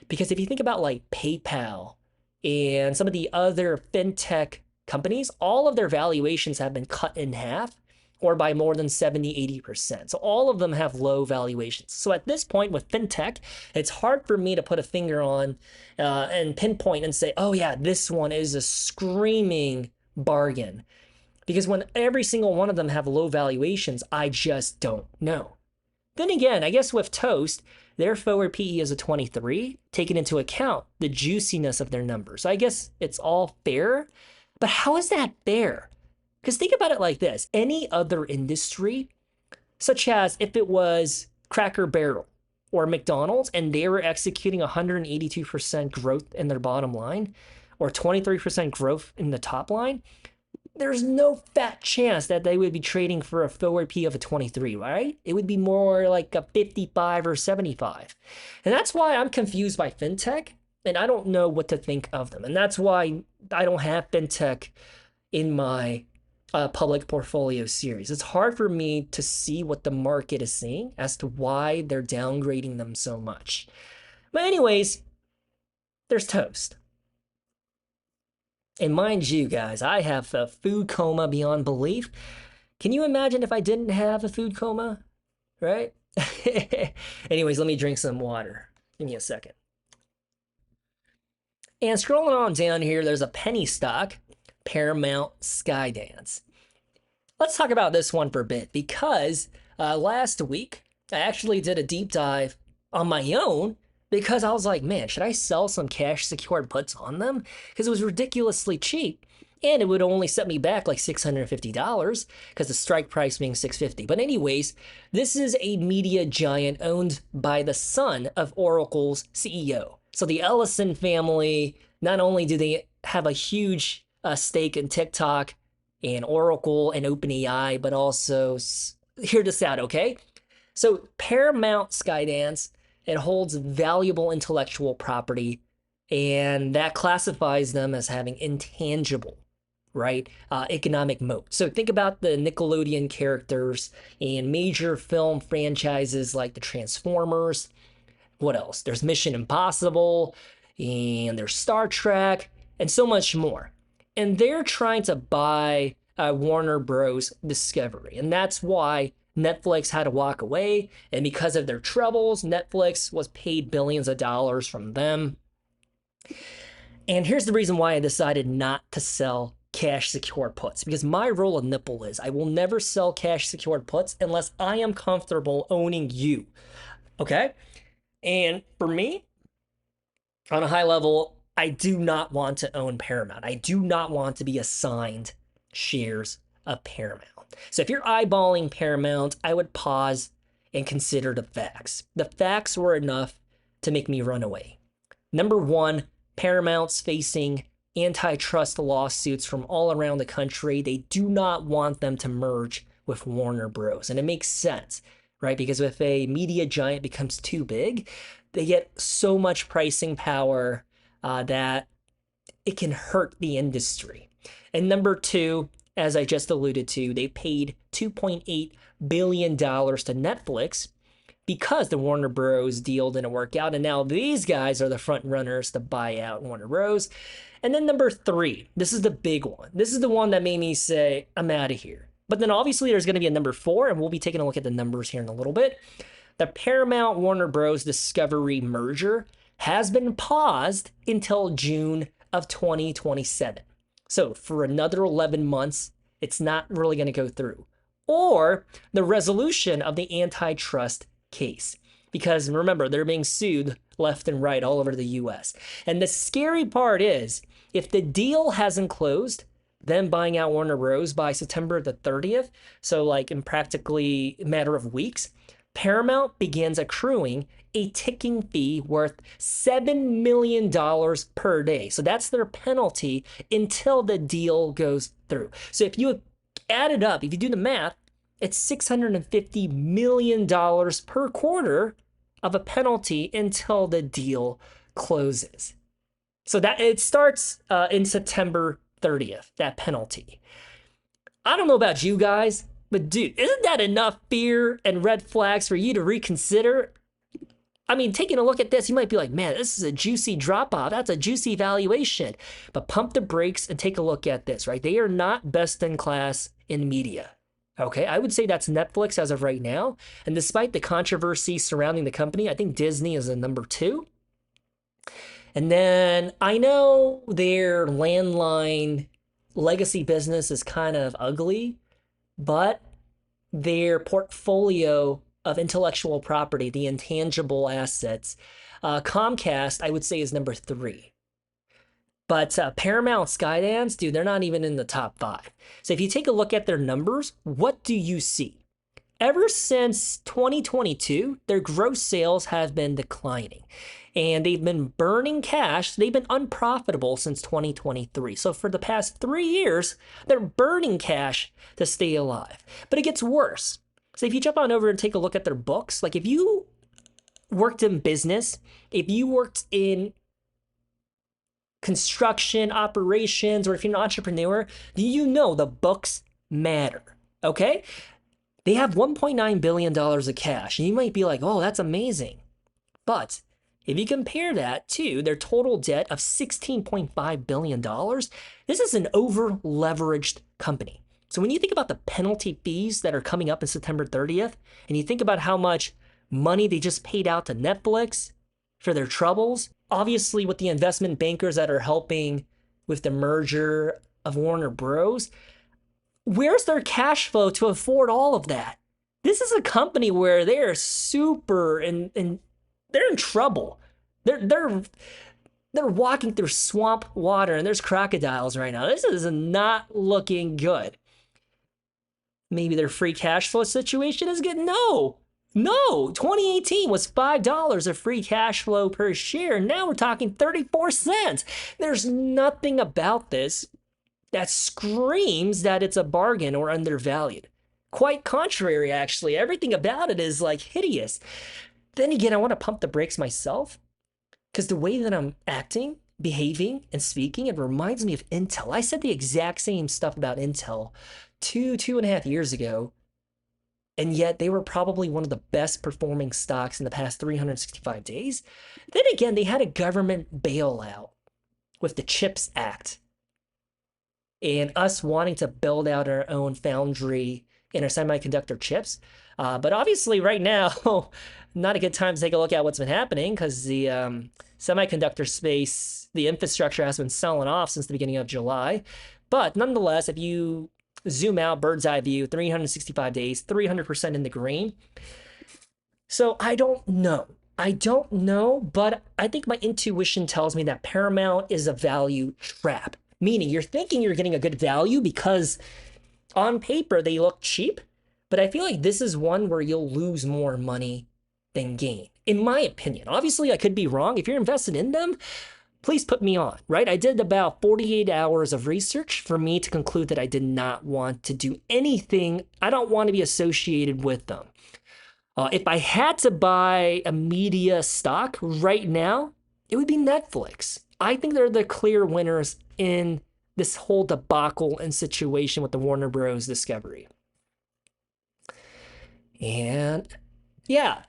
because if you think about like PayPal and some of the other fintech companies, all of their valuations have been cut in half or by more than 70, 80%. So all of them have low valuations. So at this point with fintech, it's hard for me to put a finger on and pinpoint and say, oh yeah, this one is a screaming bargain. Because when every single one of them have low valuations, I just don't know. Then again, I guess with Toast, their forward PE is a 23, taking into account the juiciness of their numbers. So I guess it's all fair, but how is that fair? Because think about it like this. Any other industry, such as if it was Cracker Barrel or McDonald's, and they were executing 182% growth in their bottom line, or 23% growth in the top line, there's no fat chance that they would be trading for a forward P of a 23, right? It would be more like a 55 or 75. And that's why I'm confused by fintech, and I don't know what to think of them. And that's why I don't have fintech in my public portfolio series. It's hard for me to see what the market is seeing as to why they're downgrading them so much. But anyways, there's Toast. And mind you, guys, I have a food coma beyond belief. Can you imagine if I didn't have a food coma? Right? Anyways, let me drink some water. Give me a second. And scrolling on down here, there's a penny stock, Paramount Skydance. Let's talk about this one for a bit because last week I actually did a deep dive on my own because I was like, man, should I sell some cash secured puts on them? Because it was ridiculously cheap and it would only set me back like $650 because the strike price being $650. But anyways, this is a media giant owned by the son of Oracle's CEO. So the Ellison family, not only do they have a huge stake in TikTok and Oracle and OpenAI, but also, hear this out, okay? So Paramount Skydance, it holds valuable intellectual property, and that classifies them as having intangible, right? Economic moat. So think about the Nickelodeon characters and major film franchises like the Transformers. What else? There's Mission Impossible, and there's Star Trek, and so much more. And they're trying to buy Warner Bros. Discovery. And that's why Netflix had to walk away. And because of their troubles, Netflix was paid billions of dollars from them. And here's the reason why I decided not to sell cash secured puts. Because my rule of nipple is I will never sell cash secured puts unless I am comfortable owning you. Okay? And for me, on a high level, I do not want to own Paramount. I do not want to be assigned shares of Paramount. So if you're eyeballing Paramount, I would pause and consider the facts. The facts were enough to make me run away. Number one, Paramount's facing antitrust lawsuits from all around the country. They do not want them to merge with Warner Bros. And it makes sense, right? Because if a media giant becomes too big, they get so much pricing power that it can hurt the industry. And number two, as I just alluded to, they paid $2.8 billion to Netflix because the Warner Bros. Deal didn't work out. And now these guys are the front runners to buy out Warner Bros. And then number three, this is the big one. This is the one that made me say, I'm out of here. But then obviously there's going to be a number four, and we'll be taking a look at the numbers here in a little bit. The Paramount Warner Bros. Discovery merger has been paused until June of 2027. So for another 11 months, it's not really going to go through. Or the resolution of the antitrust case. Because remember, they're being sued left and right all over the US. And the scary part is, if the deal hasn't closed, them buying out Warner Bros. By September the 30th, so like in practically a matter of weeks, Paramount begins accruing a ticking fee worth $7 million per day. So that's their penalty until the deal goes through. So if you add it up, if you do the math, it's $650 million per quarter of a penalty until the deal closes. So that it starts in September 30th, that penalty. I don't know about you guys, but dude, isn't that enough fear and red flags for you to reconsider? I mean, taking a look at this, you might be like, man, this is a juicy drop off. That's a juicy valuation. But pump the brakes and take a look at this, right? They are not best in class in media. Okay, I would say that's Netflix as of right now. And despite the controversy surrounding the company, I think Disney is a number 2. And then I know their landline legacy business is kind of ugly, but their portfolio of intellectual property, the intangible assets, Comcast, I would say, is number 3. But Paramount, Skydance, dude, they're not even in the top 5. So if you take a look at their numbers, what do you see? Ever since 2022, their gross sales have been declining. And they've been burning cash. They've been unprofitable since 2023. So for the past 3 years, they're burning cash to stay alive. But it gets worse. So if you jump on over and take a look at their books, like if you worked in business, if you worked in construction operations, or if you're an entrepreneur, you know the books matter, okay? They have $1.9 billion of cash, and you might be like, oh, that's amazing. But if you compare that to their total debt of $16.5 billion, this is an over-leveraged company. So when you think about the penalty fees that are coming up in September 30th, and you think about how much money they just paid out to Netflix for their troubles, obviously with the investment bankers that are helping with the merger of Warner Bros., where's their cash flow to afford all of that? This is a company where they're super and they're in trouble. They're walking through swamp water and there's crocodiles right now. This is not looking good. Maybe their free cash flow situation is good. No, 2018 was $5 of free cash flow per share. Now we're talking 34 cents. There's nothing about this that screams that it's a bargain or undervalued. Quite contrary, actually. Everything about it is like hideous. Then again, I want to pump the brakes myself because the way that I'm acting, behaving, and speaking, it reminds me of Intel. I said the exact same stuff about Intel 2.5 years ago, and yet they were probably one of the best performing stocks in the past 365 days. Then again, they had a government bailout with the CHIPS Act and us wanting to build out our own foundry in our semiconductor chips. But obviously right now, not a good time to take a look at what's been happening because the semiconductor space, the infrastructure has been selling off since the beginning of July. But nonetheless, if you zoom out, bird's eye view, 365 days, 300% in the green. So I don't know, but I think my intuition tells me that Paramount is a value trap. Meaning you're thinking you're getting a good value because on paper they look cheap, but I feel like this is one where you'll lose more money than gain, in my opinion. Obviously, I could be wrong. If you're invested in them, please put me on, right? I did about 48 hours of research for me to conclude that I did not want to do anything. I don't want to be associated with them. If I had to buy a media stock right now, it would be Netflix. I think they're the clear winners in this whole debacle and situation with the Warner Bros. Discovery. And yeah,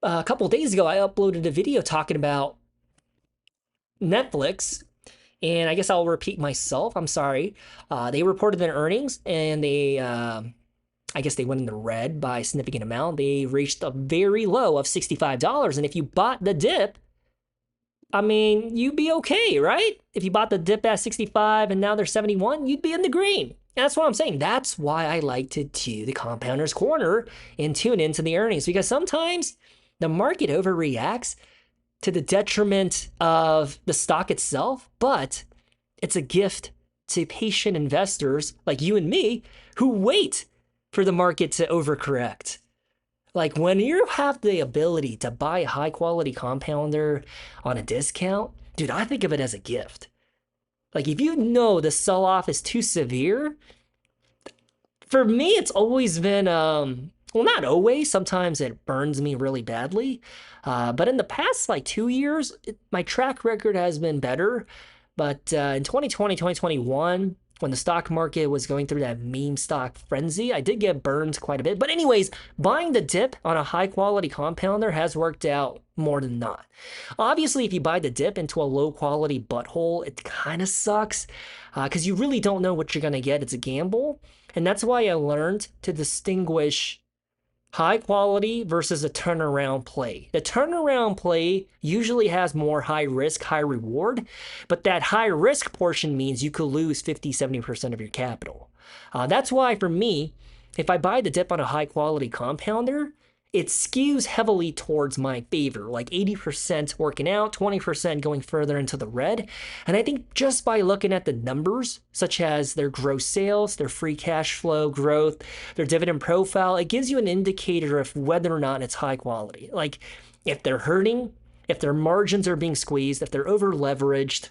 a couple of days ago, I uploaded a video talking about Netflix, and I guess I'll repeat myself. I'm sorry. They reported their earnings, and I guess they went in the red by a significant amount. They reached a very low of $65, and if you bought the dip, I mean, you'd be okay, right? If you bought the dip at 65 and now they're 71, you'd be in the green. That's what I'm saying. That's why I like to do the Compounder's Corner and tune into the earnings, because sometimes the market overreacts to the detriment of the stock itself, but it's a gift to patient investors like you and me who wait for the market to overcorrect. Like when you have the ability to buy a high quality compounder on a discount, dude, I think of it as a gift. Like if you know the sell off is too severe, for me, it's always been well, not always. Sometimes it burns me really badly. But in the past like 2 years, my track record has been better. But in 2020, 2021, when the stock market was going through that meme stock frenzy, I did get burned quite a bit. But anyways, buying the dip on a high quality compounder has worked out more than not. Obviously, if you buy the dip into a low quality butthole, it kind of sucks because you really don't know what you're going to get. It's a gamble. And that's why I learned to distinguish high quality versus a turnaround play. The turnaround play usually has more high risk, high reward, but that high risk portion means you could lose 50, 70% of your capital. That's why for me, if I buy the dip on a high quality compounder, it skews heavily towards my favor, like 80% working out, 20% going further into the red. And I think just by looking at the numbers, such as their gross sales, their free cash flow growth, their dividend profile, it gives you an indicator of whether or not it's high quality. Like if they're hurting, if their margins are being squeezed, if they're over leveraged,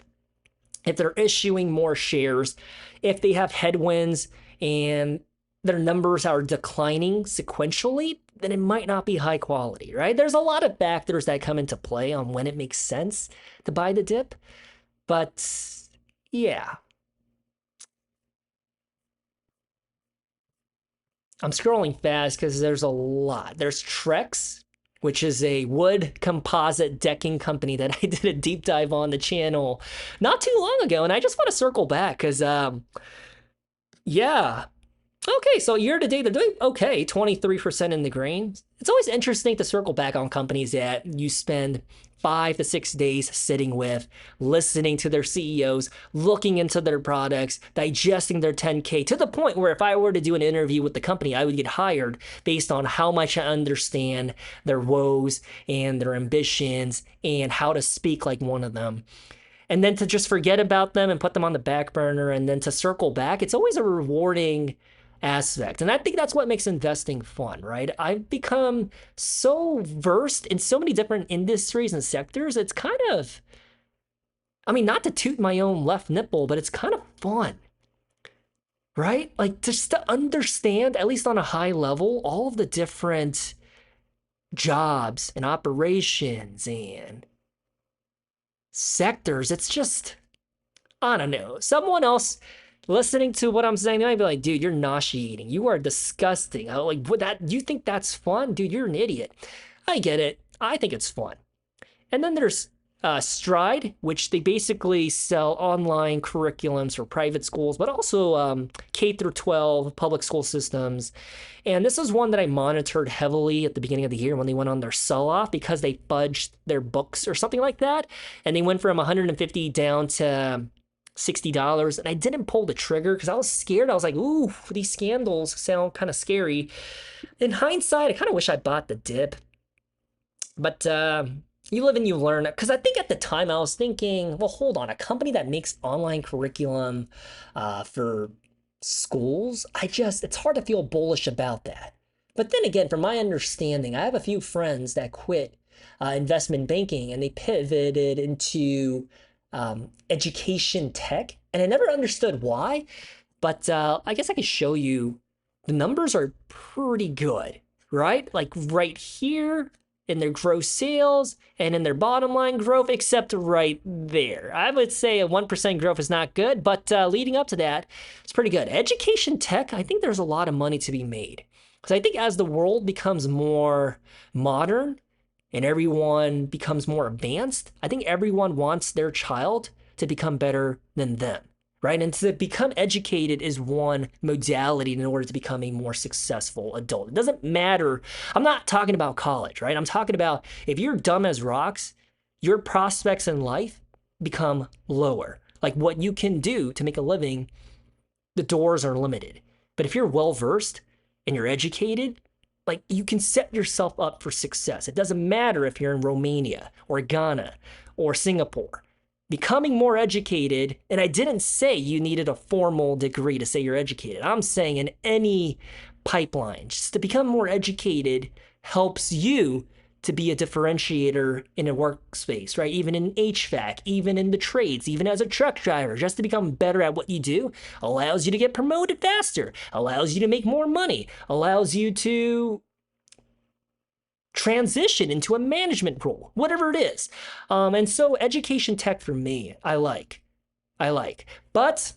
if they're issuing more shares, if they have headwinds and their numbers are declining sequentially, then it might not be high quality, right? There's a lot of factors that come into play on when it makes sense to buy the dip. But yeah, I'm scrolling fast because there's a lot. There's Trex, which is a wood composite decking company that I did a deep dive on the channel not too long ago. And I just want to circle back because, yeah, okay, so year to date, they're doing okay, 23% in the green. It's always interesting to circle back on companies that you spend 5 to 6 days sitting with, listening to their CEOs, looking into their products, digesting their 10K to the point where if I were to do an interview with the company, I would get hired based on how much I understand their woes and their ambitions and how to speak like one of them. And then to just forget about them and put them on the back burner and then to circle back, it's always a rewarding aspect. And I think that's what makes investing fun, right? I've become so versed in so many different industries and sectors. It's kind of, I mean, not to toot my own left nipple, but it's kind of fun, right? Like just to understand, at least on a high level, all of the different jobs and operations and sectors. It's just, I don't know. Someone else listening to what I'm saying, they might be like, dude, you're nauseating. You are disgusting. I'm like, what that you think that's fun? Dude, you're an idiot. I get it. I think it's fun. And then there's Stride, which they basically sell online curriculums for private schools, but also K through 12 public school systems. And this is one that I monitored heavily at the beginning of the year when they went on their sell-off because they fudged their books or something like that. And they went from 150 down to $60. And I didn't pull the trigger because I was scared. I was like, ooh, these scandals sound kind of scary. In hindsight, I kind of wish I bought the dip. But you live and you learn. Because I think at the time I was thinking, well, hold on, a company that makes online curriculum for schools, it's hard to feel bullish about that. But then again, from my understanding, I have a few friends that quit investment banking and they pivoted into education tech. And I never understood why, but I guess I could show you the numbers are pretty good, right? Like right here in their gross sales and in their bottom line growth, except right there. I would say a 1% growth is not good, but leading up to that, it's pretty good. Education tech, I think there's a lot of money to be made. Because I think as the world becomes more modern and everyone becomes more advanced, I think everyone wants their child to become better than them. Right? And to become educated is one modality in order to become a more successful adult. It doesn't matter. I'm not talking about college, right? I'm talking about if you're dumb as rocks, your prospects in life become lower. Like what you can do to make a living, the doors are limited. But if you're well-versed and you're educated, like you can set yourself up for success. It doesn't matter if you're in Romania or Ghana or Singapore. Becoming more educated, and I didn't say you needed a formal degree to say you're educated. I'm saying in any pipeline, just to become more educated helps you to be a differentiator in a workspace, right? Even in HVAC, even in the trades, even as a truck driver, just to become better at what you do allows you to get promoted faster, allows you to make more money, allows you to transition into a management role, whatever it is. And so education tech for me, I like. But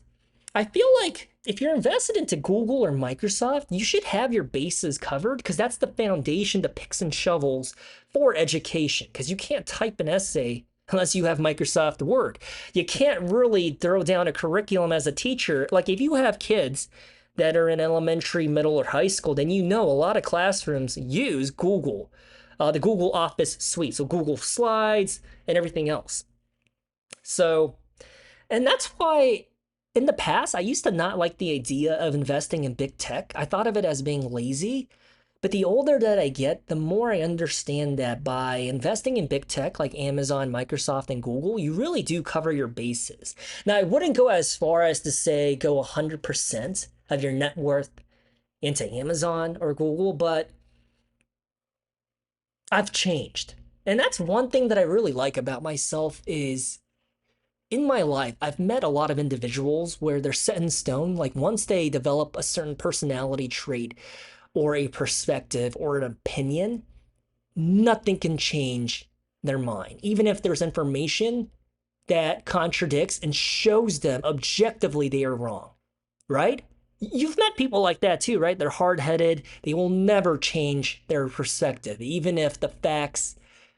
I feel like if you're invested into Google or Microsoft, you should have your bases covered because that's the foundation, the picks and shovels for education. Because you can't type an essay unless you have Microsoft Word. You can't really throw down a curriculum as a teacher. Like if you have kids that are in elementary, middle, or high school, then you know a lot of classrooms use Google, the Google Office suite, so Google Slides and everything else. So, and that's why in the past, I used to not like the idea of investing in big tech. I thought of it as being lazy. But the older that I get, the more I understand that by investing in big tech like Amazon, Microsoft, and Google, you really do cover your bases. Now, I wouldn't go as far as to say go 100% of your net worth into Amazon or Google, but I've changed. And that's one thing that I really like about myself is in my life, I've met a lot of individuals where they're set in stone. Like once they develop a certain personality trait or a perspective or an opinion, nothing can change their mind. Even if there's information that contradicts and shows them objectively they are wrong, right? You've met people like that too, right? They're hard-headed. They will never change their perspective, even if the facts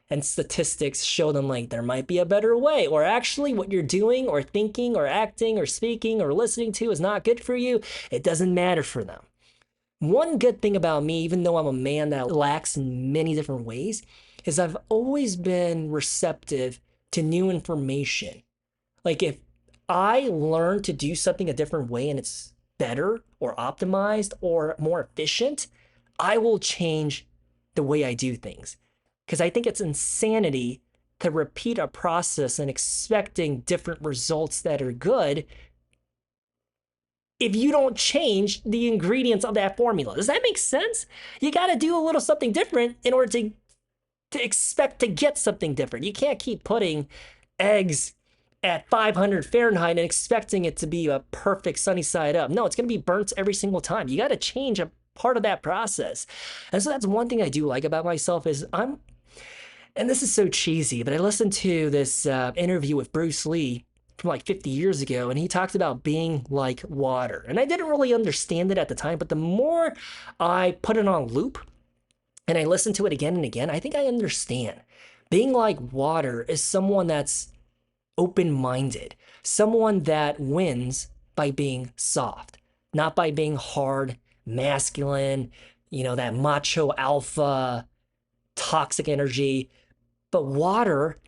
and statistics show them like there might be a better way, or actually what you're doing or thinking or acting or speaking or listening to is not good for you. It doesn't matter for them. One good thing about me, even though I'm a man that lacks in many different ways, is I've always been receptive to new information. Like if I learn to do something a different way and it's better or optimized or more efficient, I will change the way I do things. Because I think it's insanity to repeat a process and expecting different results that are good if you don't change the ingredients of that formula. Does that make sense? You got to do a little something different in order to expect to get something different. You can't keep putting eggs at 500 Fahrenheit and expecting it to be a perfect sunny side up. No, it's going to be burnt every single time. You got to change a part of that process. And so that's one thing I do like about myself is and this is so cheesy, but I listened to this interview with Bruce Lee from like 50 years ago, and he talked about being like water. And I didn't really understand it at the time, but the more I put it on loop and I listen to it again and again, I think I understand. Being like water is someone that's open-minded, someone that wins by being soft, not by being hard, masculine, that macho alpha, toxic energy, but water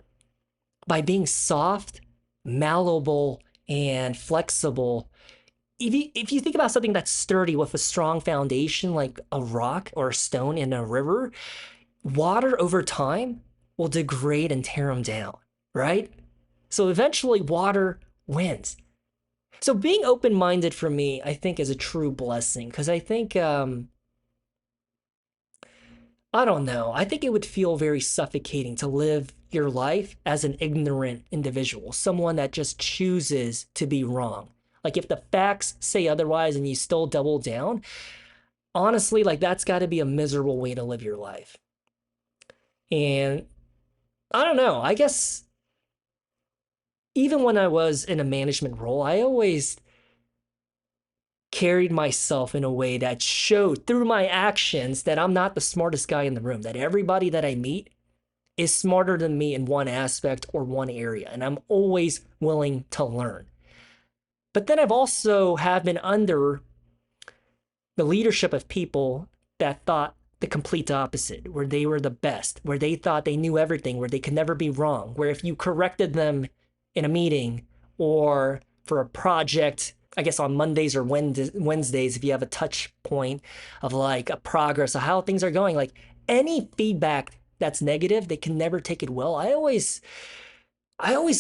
by being soft, malleable, and flexible. If you think about something that's sturdy with a strong foundation like a rock or a stone in a river, water over time will degrade and tear them down, right? So eventually water wins. So being open-minded for me, I think, is a true blessing because I think I don't know. I think it would feel very suffocating to live your life as an ignorant individual, someone that just chooses to be wrong. Like if the facts say otherwise and you still double down, honestly, like that's got to be a miserable way to live your life. And I don't know. I guess even when I was in a management role, I always carried myself in a way that showed through my actions that I'm not the smartest guy in the room, that everybody that I meet is smarter than me in one aspect or one area, and I'm always willing to learn. But then I've also have been under the leadership of people that thought the complete opposite, where they were the best, where they thought they knew everything, where they could never be wrong, where if you corrected them in a meeting or for a project, I guess on Mondays or Wednesdays, if you have a touch point of like a progress of how things are going, like any feedback that's negative, they can never take it well. I always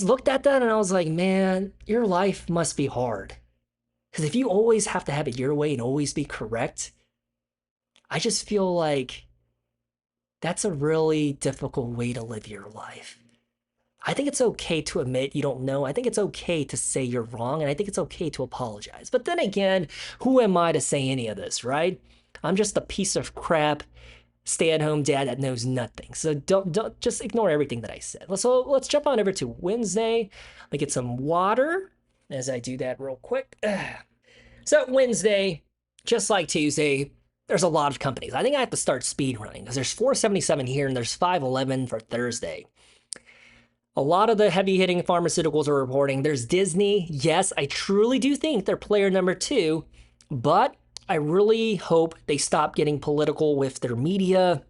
looked at that and I was like, man, your life must be hard. Because if you always have to have it your way and always be correct, I just feel like that's a really difficult way to live your life. I think it's okay to admit you don't know. I think it's okay to say you're wrong, and I think it's okay to apologize. But then again, who am I to say any of this, right? I'm just a piece of crap stay-at-home dad that knows nothing. So don't just ignore everything that I said. So let's jump on over to Wednesday. Let me get some water as I do that real quick. So Wednesday, just like Tuesday, there's a lot of companies. I think I have to start speed running because there's 477 here and there's 511 for Thursday. A lot of the heavy hitting pharmaceuticals are reporting. There's Disney. Yes, I truly do think they're player number 2, but I really hope they stop getting political with their media.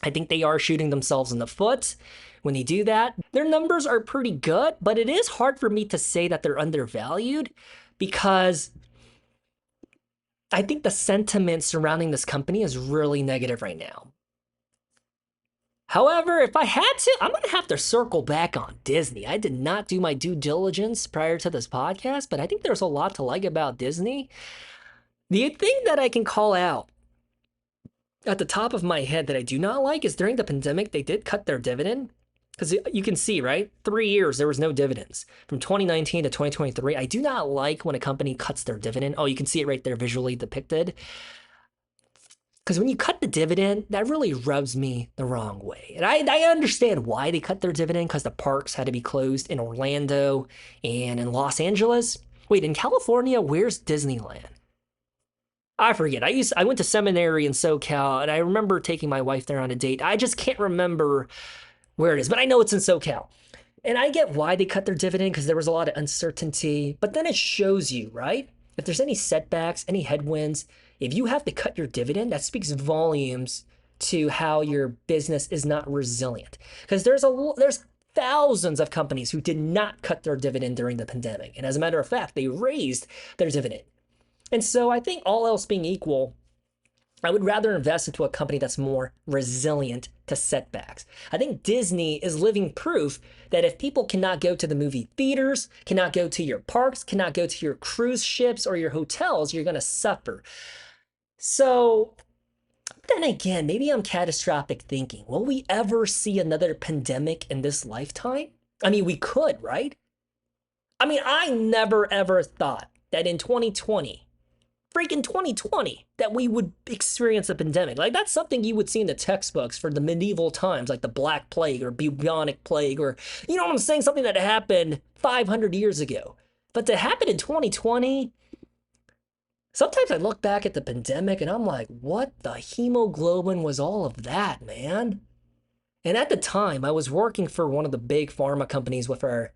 I think they are shooting themselves in the foot when they do that. Their numbers are pretty good, but it is hard for me to say that they're undervalued because I think the sentiment surrounding this company is really negative right now. However, if I had to, I'm going to have to circle back on Disney. I did not do my due diligence prior to this podcast, but I think there's a lot to like about Disney. The thing that I can call out at the top of my head that I do not like is during the pandemic, they did cut their dividend. Because you can see, right? 3 years, there was no dividends. From 2019 to 2023, I do not like when a company cuts their dividend. Oh, you can see it right there visually depicted. Because when you cut the dividend, that really rubs me the wrong way. And I understand why they cut their dividend, because the parks had to be closed in Orlando and in Los Angeles. Wait, in California, where's Disneyland? I forget. I went to seminary in SoCal, and I remember taking my wife there on a date. I just can't remember where it is, but I know it's in SoCal. And I get why they cut their dividend, because there was a lot of uncertainty. But then it shows you, right? If there's any setbacks, any headwinds, if you have to cut your dividend, that speaks volumes to how your business is not resilient. Because there's thousands of companies who did not cut their dividend during the pandemic. And as a matter of fact, they raised their dividend. And so I think all else being equal, I would rather invest into a company that's more resilient to setbacks. I think Disney is living proof that if people cannot go to the movie theaters, cannot go to your parks, cannot go to your cruise ships or your hotels, you're going to suffer. So then again, maybe I'm catastrophic thinking. Will we ever see another pandemic in this lifetime? I mean, we could, right? I mean, I never ever thought that in 2020, freaking 2020, that we would experience a pandemic. Like, that's something you would see in the textbooks for the medieval times, like the Black Plague or bubonic plague, or, you know what I'm saying, something that happened 500 years ago. But to happen in 2020, sometimes I look back at the pandemic and I'm like, what the hemoglobin was all of that, man? And at the time, I was working for one of the big pharma companies with the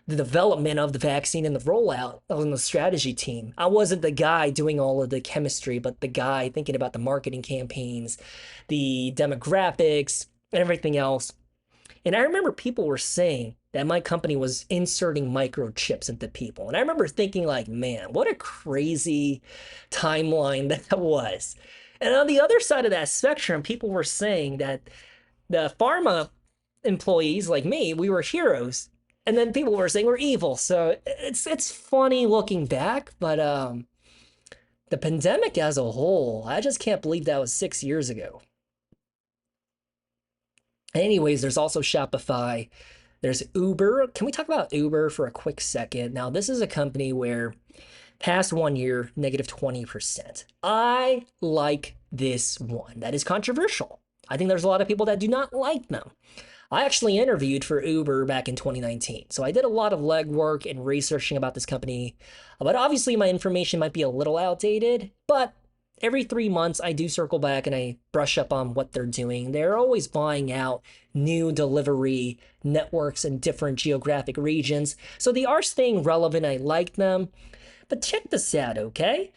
development of the vaccine and the rollout on the strategy team. I wasn't the guy doing all of the chemistry, but the guy thinking about the marketing campaigns, the demographics, and everything else. And I remember people were saying that my company was inserting microchips into people. And I remember thinking, like, man, what a crazy timeline that was. And on the other side of that spectrum, people were saying that the pharma employees like me, we were heroes. And then people were saying we're evil. So it's funny looking back, but the pandemic as a whole, I just can't believe that was 6 years ago. Anyways, there's also Shopify. There's Uber. Can we talk about Uber for a quick second? Now, this is a company where past 1 year, negative 20%. I like this one. That is controversial. I think there's a lot of people that do not like them. I actually interviewed for Uber back in 2019. So I did a lot of legwork and researching about this company. But obviously my information might be a little outdated, but every 3 months I do circle back and I brush up on what they're doing. They're always buying out new delivery networks in different geographic regions. So they are staying relevant. I like them. But check this out, okay?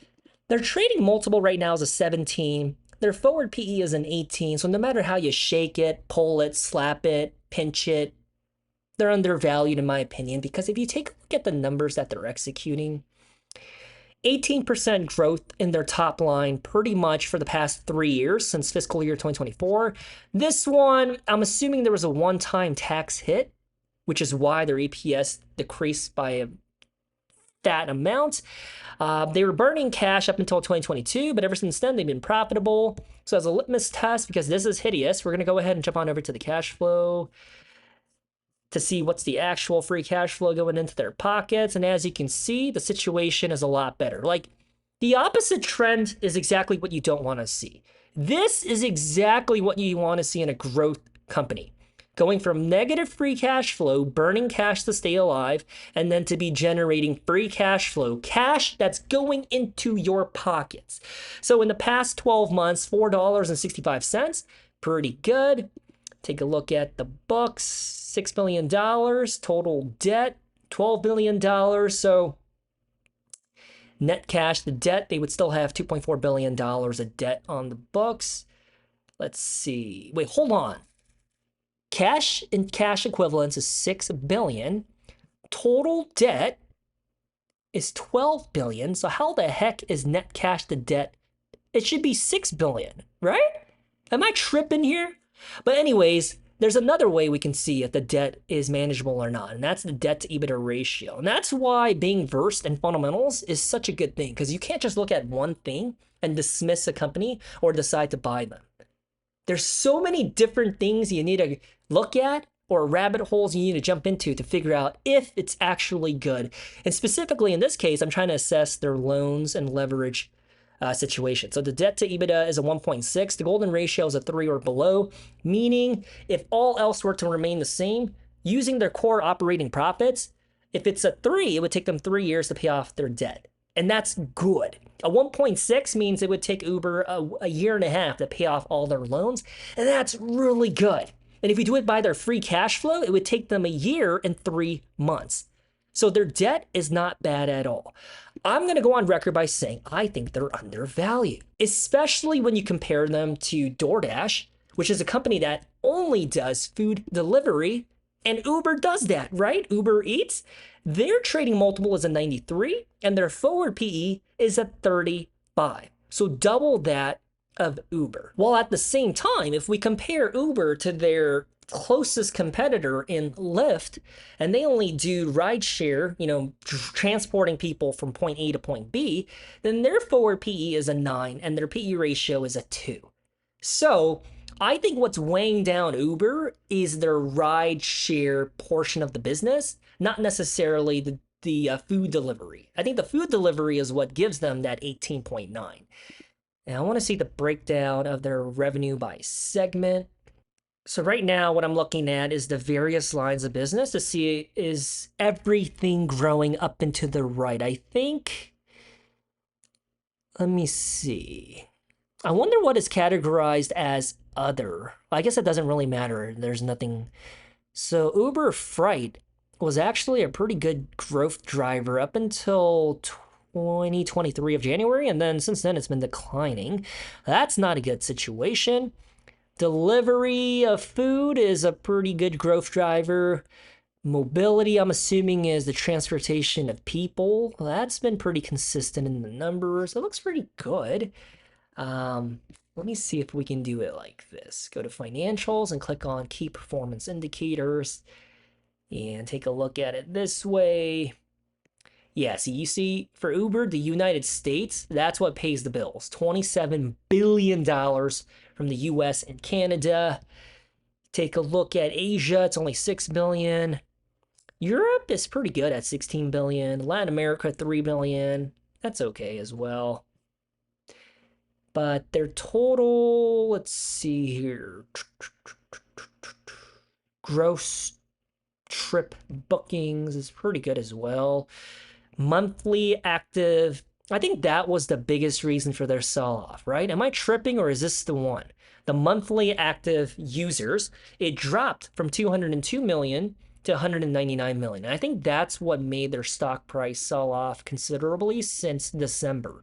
Their trading multiple right now is a 17. Their forward PE is an 18, so no matter how you shake it, pull it, slap it, pinch it, they're undervalued in my opinion, because if you take a look at the numbers that they're executing, 18% growth in their top line pretty much for the past 3 years since fiscal year 2024. This one, I'm assuming there was a one-time tax hit, which is why their EPS decreased by that amount. They were burning cash up until 2022, but ever since then, they've been profitable. So as a litmus test, because this is hideous, we're going to go ahead and jump on over to the cash flow to see what's the actual free cash flow going into their pockets. And as you can see, the situation is a lot better. Like, the opposite trend is exactly what you don't want to see. This is exactly what you want to see in a growth company. Going from negative free cash flow, burning cash to stay alive, and then to be generating free cash flow, cash that's going into your pockets. So in the past 12 months, $4.65, pretty good. Take a look at the books, $6 billion, total debt, $12 billion. So net cash, the debt, they would still have $2.4 billion of debt on the books. Let's see. Wait, hold on. Cash and cash equivalents is $6 billion. Total debt is $12 billion. So how the heck is net cash to debt? It should be $6 billion, right? Am I tripping here? But anyways, there's another way we can see if the debt is manageable or not, and that's the debt to EBITDA ratio. And that's why being versed in fundamentals is such a good thing, because you can't just look at one thing and dismiss a company or decide to buy them. There's so many different things you need to look at or rabbit holes you need to jump into to figure out if it's actually good. And specifically in this case, I'm trying to assess their loans and leverage situation. So the debt to EBITDA is a 1.6. The golden ratio is a 3 or below, meaning if all else were to remain the same, using their core operating profits, if it's a 3, it would take them 3 years to pay off their debt. And that's good. A 1.6 means it would take Uber a year and a half to pay off all their loans, and that's really good. And if you do it by their free cash flow, it would take them a year and 3 months. So their debt is not bad at all. I'm going to go on record by saying I think they're undervalued, especially when you compare them to DoorDash, which is a company that only does food delivery, and Uber does that, right? Uber Eats. Their trading multiple is a 93, and their forward PE is a 35. So double that of Uber. While at the same time, if we compare Uber to their closest competitor in Lyft, and they only do rideshare, transporting people from point A to point B, then their forward PE is a 9, and their PE ratio is a 2. So I think what's weighing down Uber is their rideshare portion of the business, not necessarily the food delivery. I think the food delivery is what gives them that 18.9. And I want to see the breakdown of their revenue by segment. So right now, what I'm looking at is the various lines of business to see is everything growing up and to the right. I think, let me see. I wonder what is categorized as other. I guess it doesn't really matter. There's nothing. So Uber Freight was actually a pretty good growth driver up until 2023 of January, and then since then it's been declining. That's not a good situation. Delivery of food is a pretty good growth driver. Mobility, I'm assuming, is the transportation of people. That's been pretty consistent in the numbers. It looks pretty good. Let me see if we can do it like this. Go to financials and click on key performance indicators and take a look at it this way. Yeah, see, you see, for Uber, the United States, that's what pays the bills. $27 billion from the US and Canada. Take a look at Asia, it's only $6 billion. Europe is pretty good at $16 billion. Latin America, $3 billion. That's okay as well. But their total, let's see here. Gross trip bookings is pretty good as well. Monthly active, I think that was the biggest reason for their sell-off, right? Am I tripping, or is this the one? The monthly active users, it dropped from 202 million to 199 million. And I think that's what made their stock price sell off considerably since December.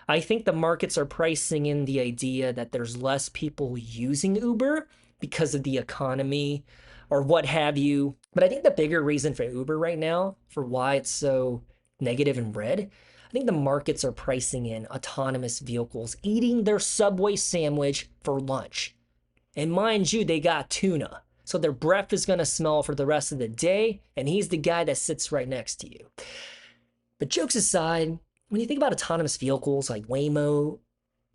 I think the markets are pricing in the idea that there's less people using Uber because of the economy or what have you. But I think the bigger reason for Uber right now, for why it's so negative and red, I think the markets are pricing in autonomous vehicles eating their Subway sandwich for lunch. And mind you, they got tuna. So their breath is going to smell for the rest of the day, and he's the guy that sits right next to you. But jokes aside, when you think about autonomous vehicles like Waymo,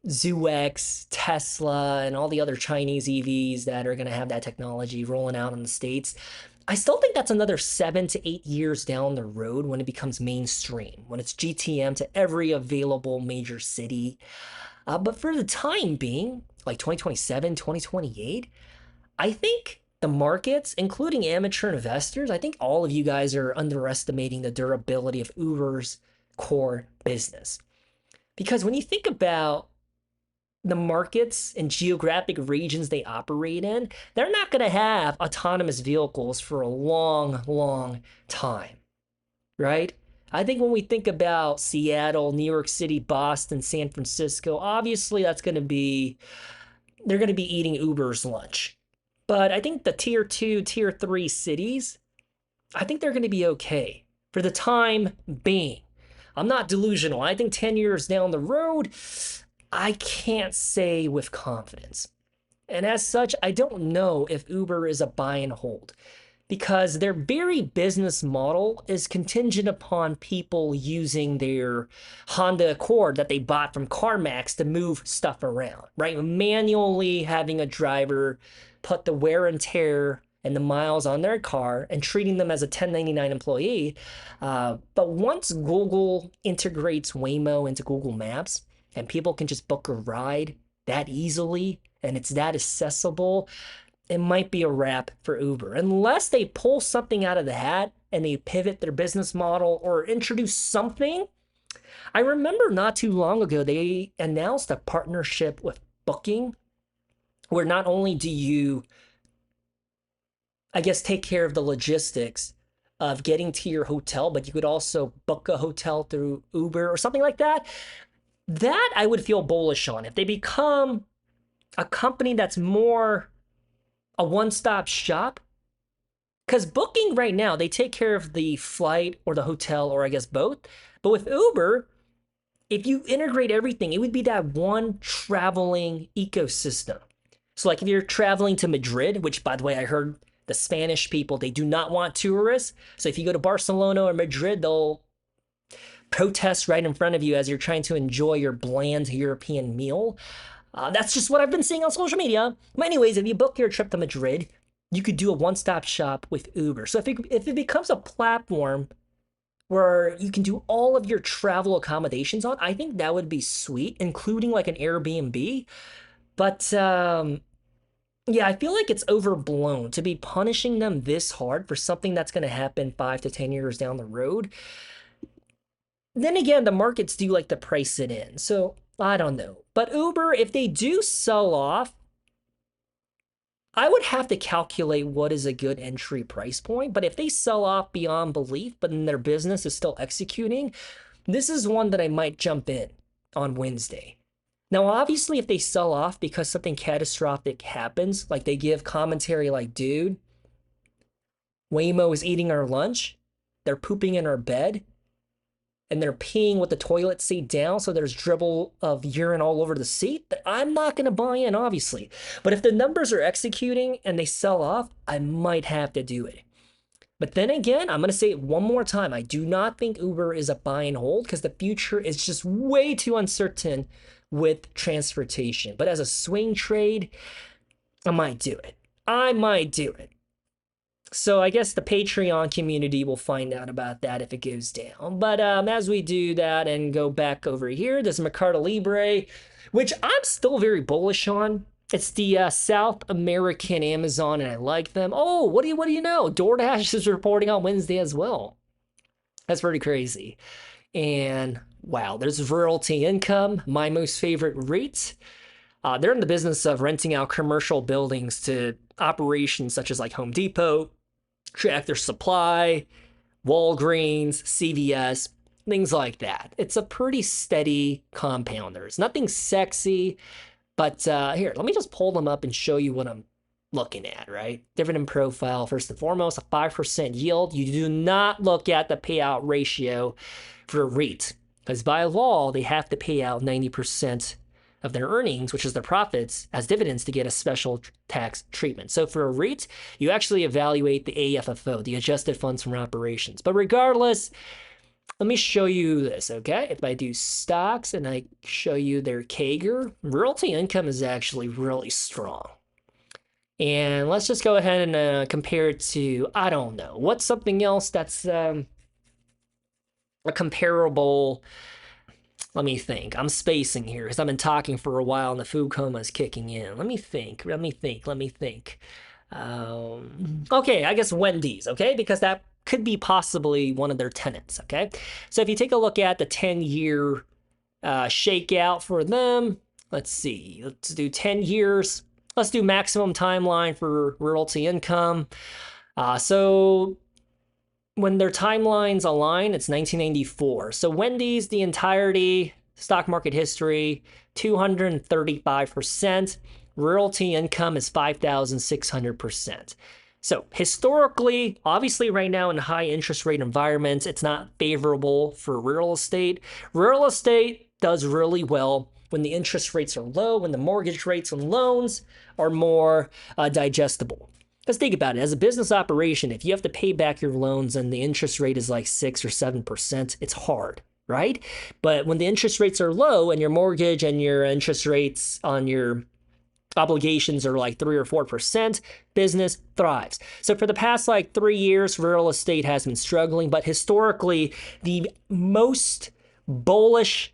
ZooX, Tesla, and all the other Chinese EVs that are going to have that technology rolling out in the States, I still think that's another 7 to 8 years down the road when it becomes mainstream, when it's GTM to every available major city. But for the time being, like 2027, 2028, I think the markets, including amateur investors, I think all of you guys are underestimating the durability of Uber's core business. Because when you think about the markets and geographic regions they operate in, they're not going to have autonomous vehicles for a long, long time, right? I think when we think about Seattle, New York City, Boston, San Francisco, obviously they're going to be eating Uber's lunch. But I think the tier 2, tier 3 cities, I think they're going to be okay for the time being. I'm not delusional. I think 10 years down the road, I can't say with confidence. And as such, I don't know if Uber is a buy and hold because their very business model is contingent upon people using their Honda Accord that they bought from CarMax to move stuff around, right? Manually having a driver put the wear and tear and the miles on their car and treating them as a 1099 employee. But once Google integrates Waymo into Google Maps and people can just book a ride that easily and it's that accessible, it might be a wrap for Uber. Unless they pull something out of the hat and they pivot their business model or introduce something. I remember not too long ago, they announced a partnership with Booking, where not only do you, I guess, take care of the logistics of getting to your hotel, but you could also book a hotel through Uber or something like that. That I would feel bullish on. If they become a company that's more a one-stop shop, because Booking right now, they take care of the flight or the hotel, or I guess both. But with Uber, if you integrate everything, it would be that one traveling ecosystem. So like if you're traveling to Madrid, which by the way, I heard the Spanish people, they do not want tourists. So if you go to Barcelona or Madrid, they'll protest right in front of you as you're trying to enjoy your bland European meal. That's just what I've been seeing on social media. But anyways, if you book your trip to Madrid, you could do a one-stop shop with Uber. So if it becomes a platform where you can do all of your travel accommodations on, I think that would be sweet, including like an Airbnb. But yeah, I feel like it's overblown to be punishing them this hard for something that's going to happen 5 to 10 years down the road. Then again, the markets do like to price it in. So I don't know. But Uber, if they do sell off, I would have to calculate what is a good entry price point. But if they sell off beyond belief, but then their business is still executing, this is one that I might jump in on Wednesday. Now, obviously, if they sell off because something catastrophic happens, like they give commentary like, dude, Waymo is eating our lunch, they're pooping in our bed, and they're peeing with the toilet seat down, so there's dribble of urine all over the seat, I'm not going to buy in, obviously. But if the numbers are executing and they sell off, I might have to do it. But then again, I'm going to say it one more time. I do not think Uber is a buy and hold because the future is just way too uncertain with transportation. But as a swing trade, I might do it. I might do it. So I guess the Patreon community will find out about that if it goes down. But as we do that and go back over here, there's Mercado Libre, which I'm still very bullish on. It's the South American Amazon, and I like them. Oh, what do you know? DoorDash is reporting on Wednesday as well. That's pretty crazy. And wow, there's Royalty Income, my most favorite REIT. They're in the business of renting out commercial buildings to operations such as like Home Depot, Tractor Supply, Walgreens, CVS, things like that. It's a pretty steady compounder. It's nothing sexy, but here, let me just pull them up and show you what I'm looking at, right? Dividend profile, first and foremost, a 5% yield. You do not look at the payout ratio for a REIT, because by law, they have to pay out 90% of their earnings, which is their profits, as dividends to get a special tax treatment. So for a REIT, you actually evaluate the AFFO, the adjusted funds from operations. But regardless, Let me show you this, okay? If I do stocks and I show you their CAGR, Realty Income is actually really strong. And let's just go ahead and compare it to, I don't know, what's something else that's a comparable. Let me think. I'm spacing here because I've been talking for a while and the food coma is kicking in. Let me think. Okay, I guess Wendy's, okay? Because that could be possibly one of their tenants, okay? So if you take a look at the 10-year shakeout for them, let's see. Let's do 10 years. Let's do maximum timeline for Realty Income. So when their timelines align, it's 1994. So Wendy's, the entirety, stock market history, 235%. Realty Income is 5,600%. So historically, obviously right now in high interest rate environments, it's not favorable for real estate. Real estate does really well when the interest rates are low, when the mortgage rates and loans are more digestible. Let's think about it. As a business operation, if you have to pay back your loans and the interest rate is like 6 or 7%, it's hard, right? But when the interest rates are low and your mortgage and your interest rates on your obligations are like 3 or 4%, business thrives. So for the past like 3 years, real estate has been struggling, but historically, the most bullish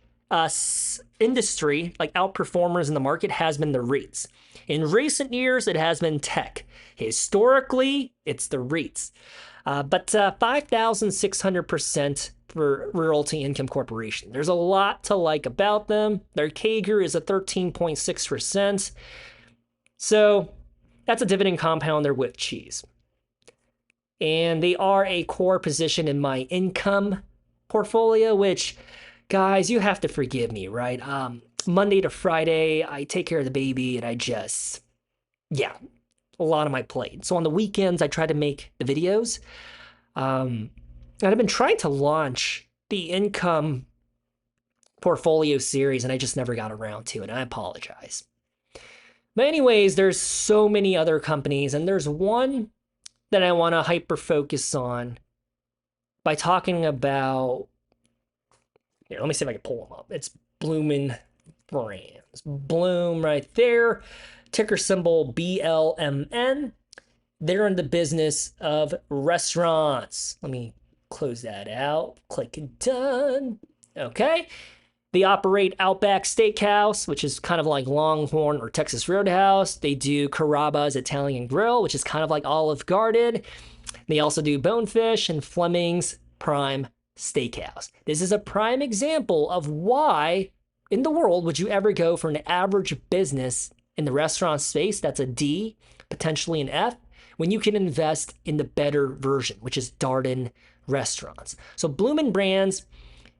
industry, like outperformers in the market, has been the REITs. In recent years, it has been tech. Historically, it's the REITs. But 5,600% for Realty Income Corporation. There's a lot to like about them. Their CAGR is a 13.6%. So that's a dividend compounder with cheese. And they are a core position in my income portfolio, which, guys, you have to forgive me, right? Monday to Friday, I take care of the baby and a lot on my plate. So on the weekends, I try to make the videos. And I've been trying to launch the income portfolio series, and I just never got around to it. I apologize. But anyways, there's so many other companies, and there's one that I want to hyper focus on by talking about. Here, let me see if I can pull them up. It's Bloomin' Brands. Bloom right there. Ticker symbol BLMN. They're in the business of restaurants. Let me close that out. Click done. Okay. They operate Outback Steakhouse, which is kind of like Longhorn or Texas Roadhouse. They do Carrabba's Italian Grill, which is kind of like Olive Garden. They also do Bonefish and Fleming's Prime Steakhouse. This is a prime example of why in the world would you ever go for an average business in the restaurant space that's a D, potentially an F, when you can invest in the better version, which is Darden Restaurants. So Bloomin' Brands,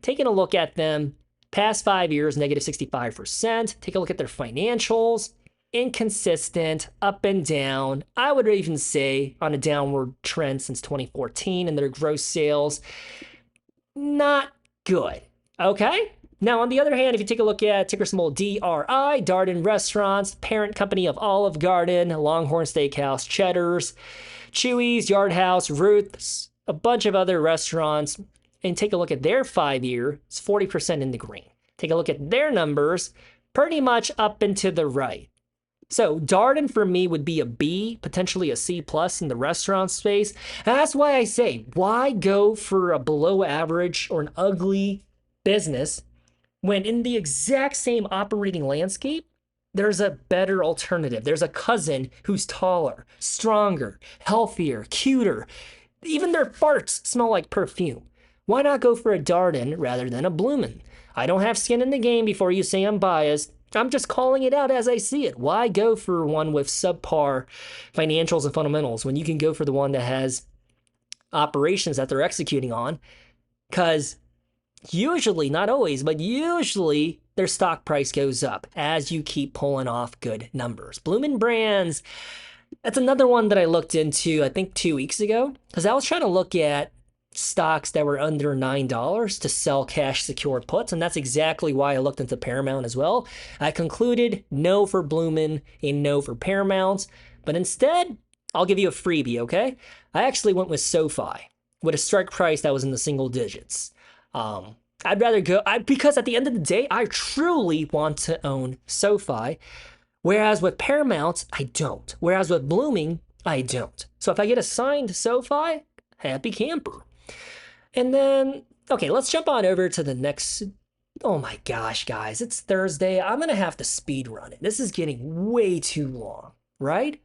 taking a look at them, past 5 years, negative 65%. Take a look at their financials, inconsistent, up and down. I would even say on a downward trend since 2014, and their gross sales, not good, okay? Now, on the other hand, if you take a look at ticker symbol DRI, Darden Restaurants, parent company of Olive Garden, Longhorn Steakhouse, Cheddar's, Chuy's, Yard House, Ruth's, a bunch of other restaurants, and take a look at their 5 year, it's 40% in the green. Take a look at their numbers, pretty much up and to the right. So Darden for me would be a B, potentially a C plus in the restaurant space. And that's why I say, why go for a below average or an ugly business when in the exact same operating landscape, there's a better alternative. There's a cousin who's taller, stronger, healthier, cuter. Even their farts smell like perfume. Why not go for a Darden rather than a Bloomin'? I don't have skin in the game before you say I'm biased. I'm just calling it out as I see it. Why go for one with subpar financials and fundamentals when you can go for the one that has operations that they're executing on? Because usually, not always, but usually their stock price goes up as you keep pulling off good numbers. Bloomin' Brands, that's another one that I looked into, I think 2 weeks ago, because I was trying to look at stocks that were under $9 to sell cash secured puts, and that's exactly why I looked into Paramount as well. I concluded no for Bloomin' and no for Paramount, but instead, I'll give you a freebie, okay? I actually went with SoFi with a strike price that was in the single digits. I'd rather go because at the end of the day, I truly want to own SoFi, whereas with Paramount, I don't. Whereas with Blooming, I don't. So if I get assigned SoFi, happy camper. And then, okay, let's jump on over to the next. Oh my gosh, guys, it's Thursday. I'm gonna have to speed run it. This is getting way too long, right?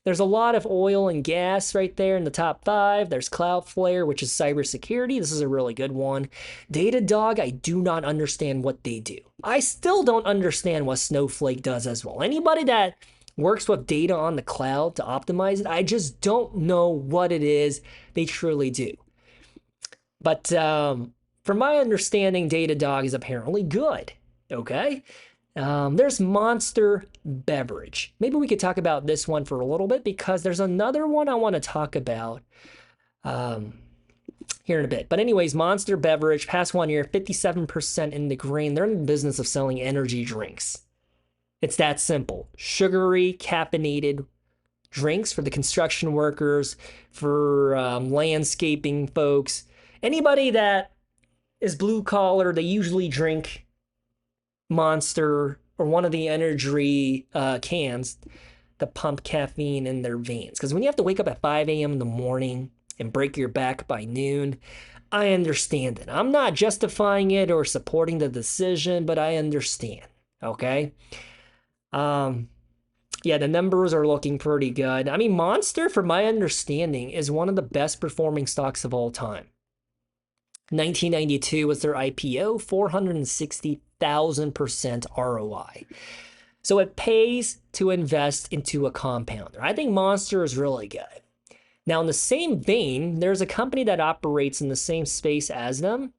There's a lot of oil and gas right there in the top 5. There's Cloudflare, which is cybersecurity. This is a really good one. Datadog, I do not understand what they do. I still don't understand what Snowflake does as well. Anybody that works with data on the cloud to optimize it, I just don't know what it is they truly do. But from my understanding, Datadog is apparently good. Okay. There's Monster Beverage. Maybe we could talk about this one for a little bit because there's another one I want to talk about here in a bit. But anyways, Monster Beverage, past 1 year, 57% in the green. They're in the business of selling energy drinks. It's that simple. Sugary, caffeinated drinks for the construction workers, for landscaping folks. Anybody that is blue collar, they usually drink Monster or one of the energy cans to pump caffeine in their veins. Because when you have to wake up at 5 a.m. in the morning and break your back by noon, I understand it. I'm not justifying it or supporting the decision, but I understand. Okay. Yeah, the numbers are looking pretty good. I mean, Monster, from my understanding, is one of the best performing stocks of all time. 1992 was their IPO, 460,000% ROI. So it pays to invest into a compounder. I think Monster is really good. Now, in the same vein, there's a company that operates in the same space as them,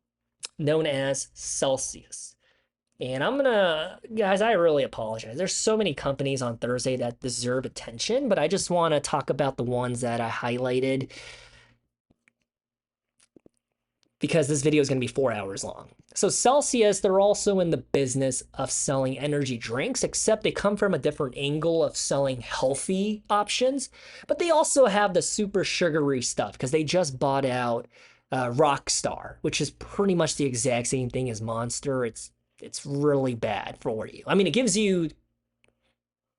known as Celsius. And guys, I really apologize. There's so many companies on Thursday that deserve attention, but I just want to talk about the ones that I highlighted because this video is going to be 4 hours long. So Celsius, they're also in the business of selling energy drinks, except they come from a different angle of selling healthy options. But they also have the super sugary stuff because they just bought out Rockstar, which is pretty much the exact same thing as Monster. It's really bad for you. I mean, it gives you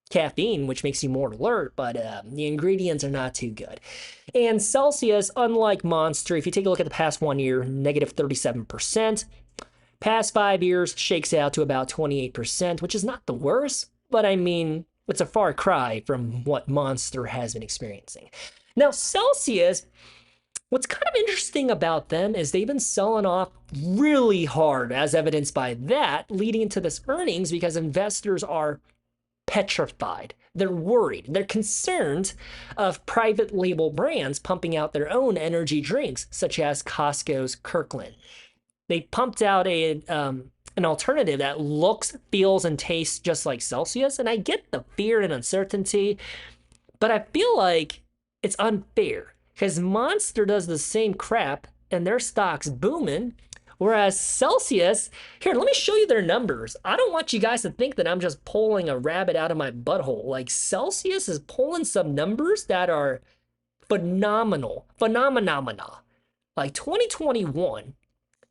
caffeine, which makes you more alert, but the ingredients are not too good. And Celsius, unlike Monster, if you take a look at the past 1 year, negative 37%. Past 5 years shakes out to about 28%, which is not the worst, but I mean, it's a far cry from what Monster has been experiencing. Now, Celsius, what's kind of interesting about them is they've been selling off really hard, as evidenced by that, leading into this earnings because investors are petrified. They're worried. They're concerned of private label brands pumping out their own energy drinks, such as Costco's Kirkland. They pumped out an alternative that looks, feels, and tastes just like Celsius, and I get the fear and uncertainty, but I feel like it's unfair because Monster does the same crap and their stock's booming. Whereas Celsius, here, let me show you their numbers. I don't want you guys to think that I'm just pulling a rabbit out of my butthole. Like, Celsius is pulling some numbers that are phenomenal. Phenomena. Like 2021,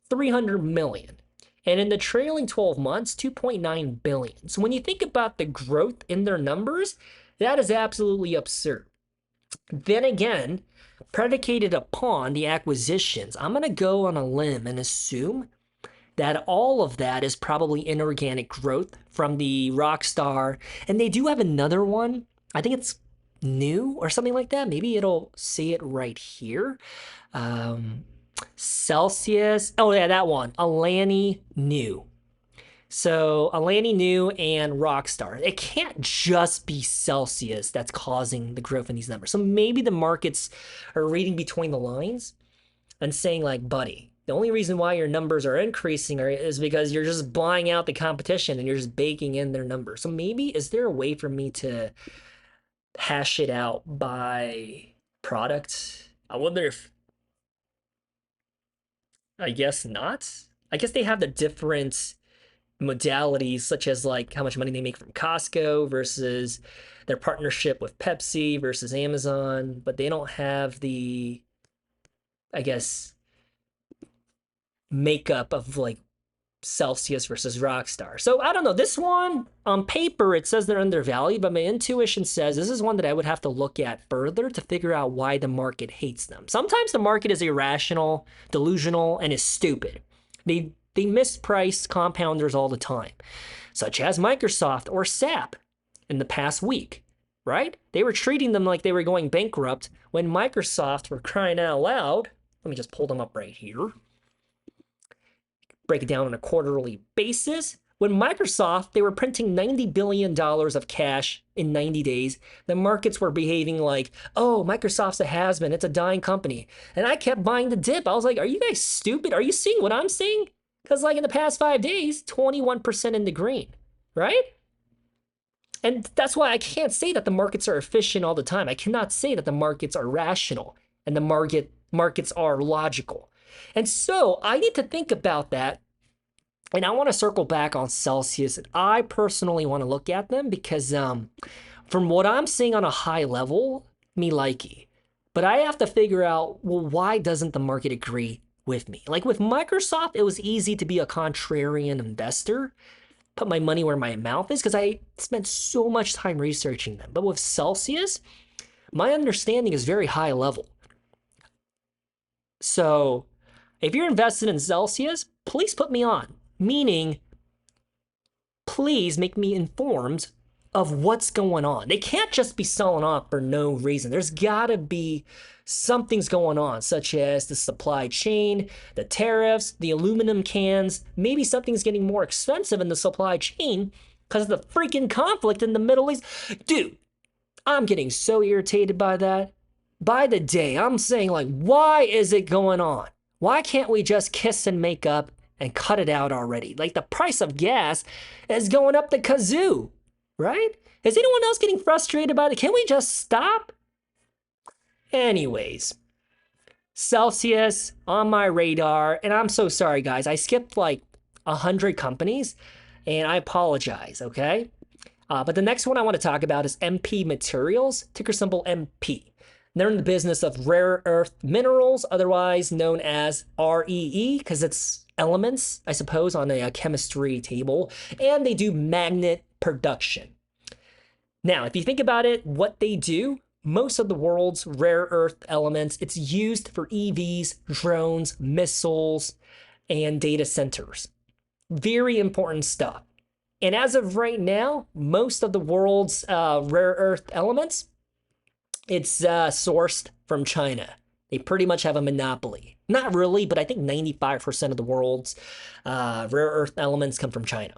300 million. And in the trailing 12 months, 2.9 billion. So when you think about the growth in their numbers, that is absolutely absurd. Then again, predicated upon the acquisitions, I'm going to go on a limb and assume that all of that is probably inorganic growth from the Rockstar. And they do have another one. I think it's new or something like that. Maybe it'll say it right here. Celsius. Oh, yeah, that one. Alani Nu. So Alani Nu and Rockstar. It can't just be Celsius that's causing the growth in these numbers. So maybe the markets are reading between the lines and saying like, buddy, the only reason why your numbers are increasing is because you're just buying out the competition and you're just baking in their numbers. So maybe, is there a way for me to hash it out by product? I wonder if, I guess not. I guess they have the different modalities, such as like how much money they make from Costco versus their partnership with Pepsi versus Amazon, but they don't have the, I guess, makeup of like Celsius versus Rockstar. So I don't know. This one, on paper, it says they're undervalued, but my intuition says this is one that I would have to look at further to figure out why the market hates them. Sometimes the market is irrational, delusional, and is stupid. They misprice compounders all the time, such as Microsoft or SAP in the past week, right? They were treating them like they were going bankrupt when Microsoft were crying out loud. Let me just pull them up right here. Break it down on a quarterly basis. When Microsoft, they were printing $90 billion of cash in 90 days. The markets were behaving like, oh, Microsoft's a has-been. It's a dying company. And I kept buying the dip. I was like, are you guys stupid? Are you seeing what I'm seeing? Because like in the past 5 days, 21% in the green, right? And that's why I can't say that the markets are efficient all the time. I cannot say that the markets are rational and the markets are logical. And so I need to think about that. And I want to circle back on Celsius. I personally want to look at them because from what I'm seeing on a high level, me likey. But I have to figure out, well, why doesn't the market agree with me? Like with Microsoft, it was easy to be a contrarian investor, put my money where my mouth is because I spent so much time researching them. But with Celsius, my understanding is very high level. So if you're invested in Celsius, please put me on. Meaning, please make me informed of what's going on. They can't just be selling off for no reason. There's gotta be something's going on, such as the supply chain, the tariffs, the aluminum cans. Maybe something's getting more expensive in the supply chain because of the freaking conflict in the Middle East. Dude, I'm getting so irritated by that. By the day, I'm saying like, why is it going on? Why can't we just kiss and make up and cut it out already? Like the price of gas is going up the kazoo, right? Is anyone else getting frustrated by it? Can we just stop? Anyways, Celsius on my radar, and I'm so sorry, guys. I skipped like 100 companies, and I apologize, okay? But the next one I want to talk about is MP Materials, ticker symbol MP. They're in the business of rare earth minerals, otherwise known as REE, because it's elements, I suppose, on a chemistry table, and they do magnet production. Now, if you think about it, what they do, most of the world's rare earth elements, it's used for EVs, drones, missiles, and data centers. Very important stuff. And as of right now, most of the world's rare earth elements, it's sourced from China. They pretty much have a monopoly. Not really, but I think 95% of the world's rare earth elements come from China.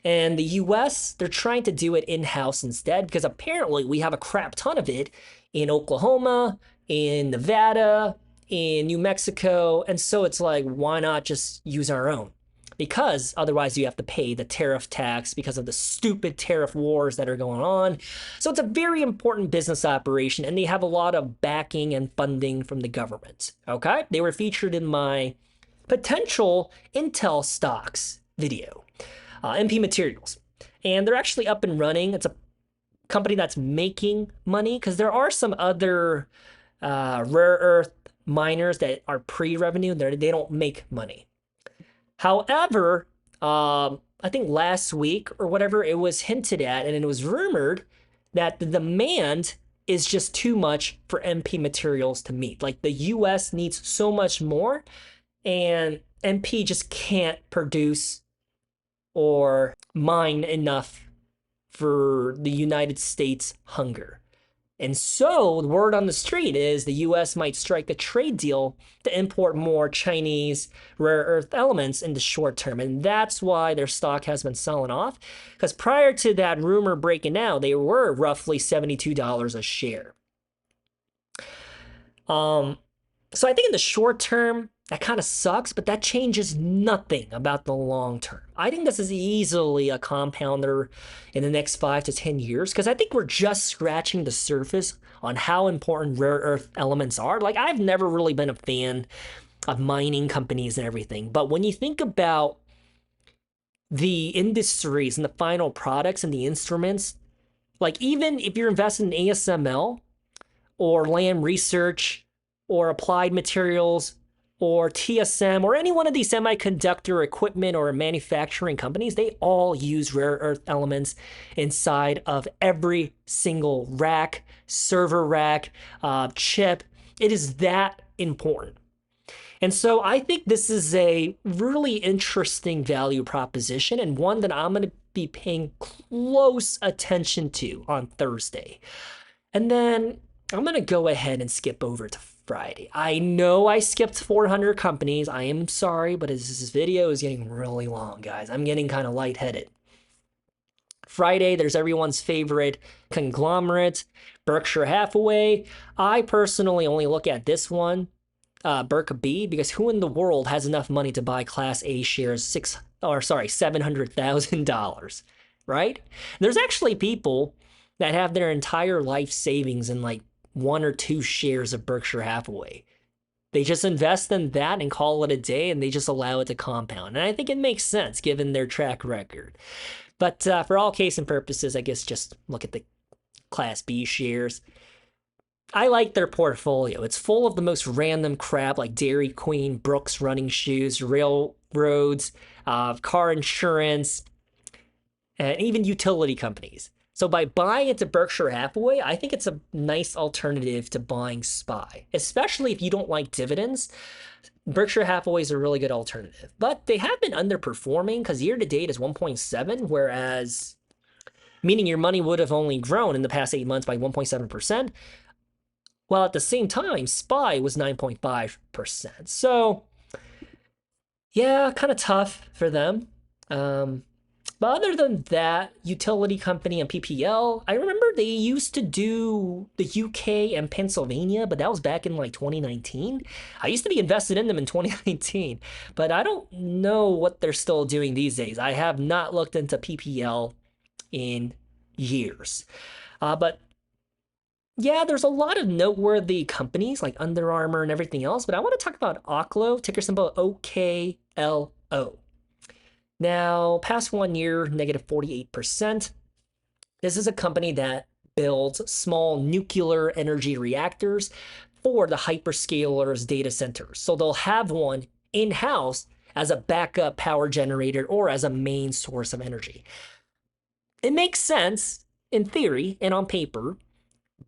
And the US, they're trying to do it in-house instead because apparently we have a crap ton of it in Oklahoma, in Nevada, in New Mexico. And so it's like, why not just use our own? Because otherwise you have to pay the tariff tax because of the stupid tariff wars that are going on. So it's a very important business operation, and they have a lot of backing and funding from the government, okay? They were featured in my potential Intel stocks video, MP Materials. And they're actually up and running. It's a company that's making money because there are some other rare earth miners that are pre-revenue. They don't make money. However, I think last week or whatever, it was hinted at and it was rumored that the demand is just too much for MP Materials to meet. Like the US needs so much more and MP just can't produce or mine enough for the United States hunger. And so the word on the street is the US might strike a trade deal to import more Chinese rare earth elements in the short term. And that's why their stock has been selling off. Because prior to that rumor breaking out, they were roughly $72 a share. So I think in the short term, that kind of sucks, but that changes nothing about the long term. I think this is easily a compounder in the next 5 to 10 years because I think we're just scratching the surface on how important rare earth elements are. Like, I've never really been a fan of mining companies and everything, but when you think about the industries and the final products and the instruments, like even if you're invested in ASML or Lam Research or Applied Materials or TSM or any one of these semiconductor equipment or manufacturing companies, they all use rare earth elements inside of every single rack, server rack, chip. It is that important. And so I think this is a really interesting value proposition and one that I'm going to be paying close attention to on Thursday. And then I'm going to go ahead and skip over to Friday. I know I skipped 400 companies. I am sorry, but this video is getting really long, guys. I'm getting kind of lightheaded. Friday, there's everyone's favorite conglomerate, Berkshire Hathaway. I personally only look at this one, Berk B, because who in the world has enough money to buy Class A shares $700,000, right? There's actually people that have their entire life savings in like 1 or 2 shares of Berkshire Hathaway. They just invest in that and call it a day, and they just allow it to compound. And I think it makes sense given their track record. But for all case and purposes, I guess just look at the Class B shares. I like their portfolio. It's full of the most random crap like Dairy Queen, Brooks Running Shoes, railroads, car insurance, and even utility companies. So by buying into Berkshire Hathaway, I think it's a nice alternative to buying SPY, especially if you don't like dividends. Berkshire Hathaway is a really good alternative, but they have been underperforming because year to date is 1.7, whereas meaning your money would have only grown in the past 8 months by 1.7%, while at the same time, SPY was 9.5%. So yeah, kind of tough for them. But other than that, utility company and PPL, I remember they used to do the UK and Pennsylvania, but that was back in like 2019. I used to be invested in them in 2019, but I don't know what they're still doing these days. I have not looked into PPL in years. But yeah, there's a lot of noteworthy companies like Under Armour and everything else, but I want to talk about Oklo, ticker symbol OKLO. Now, past 1 year, negative 48%. This is a company that builds small nuclear energy reactors for the hyperscalers data centers. So they'll have one in-house as a backup power generator or as a main source of energy. It makes sense in theory and on paper,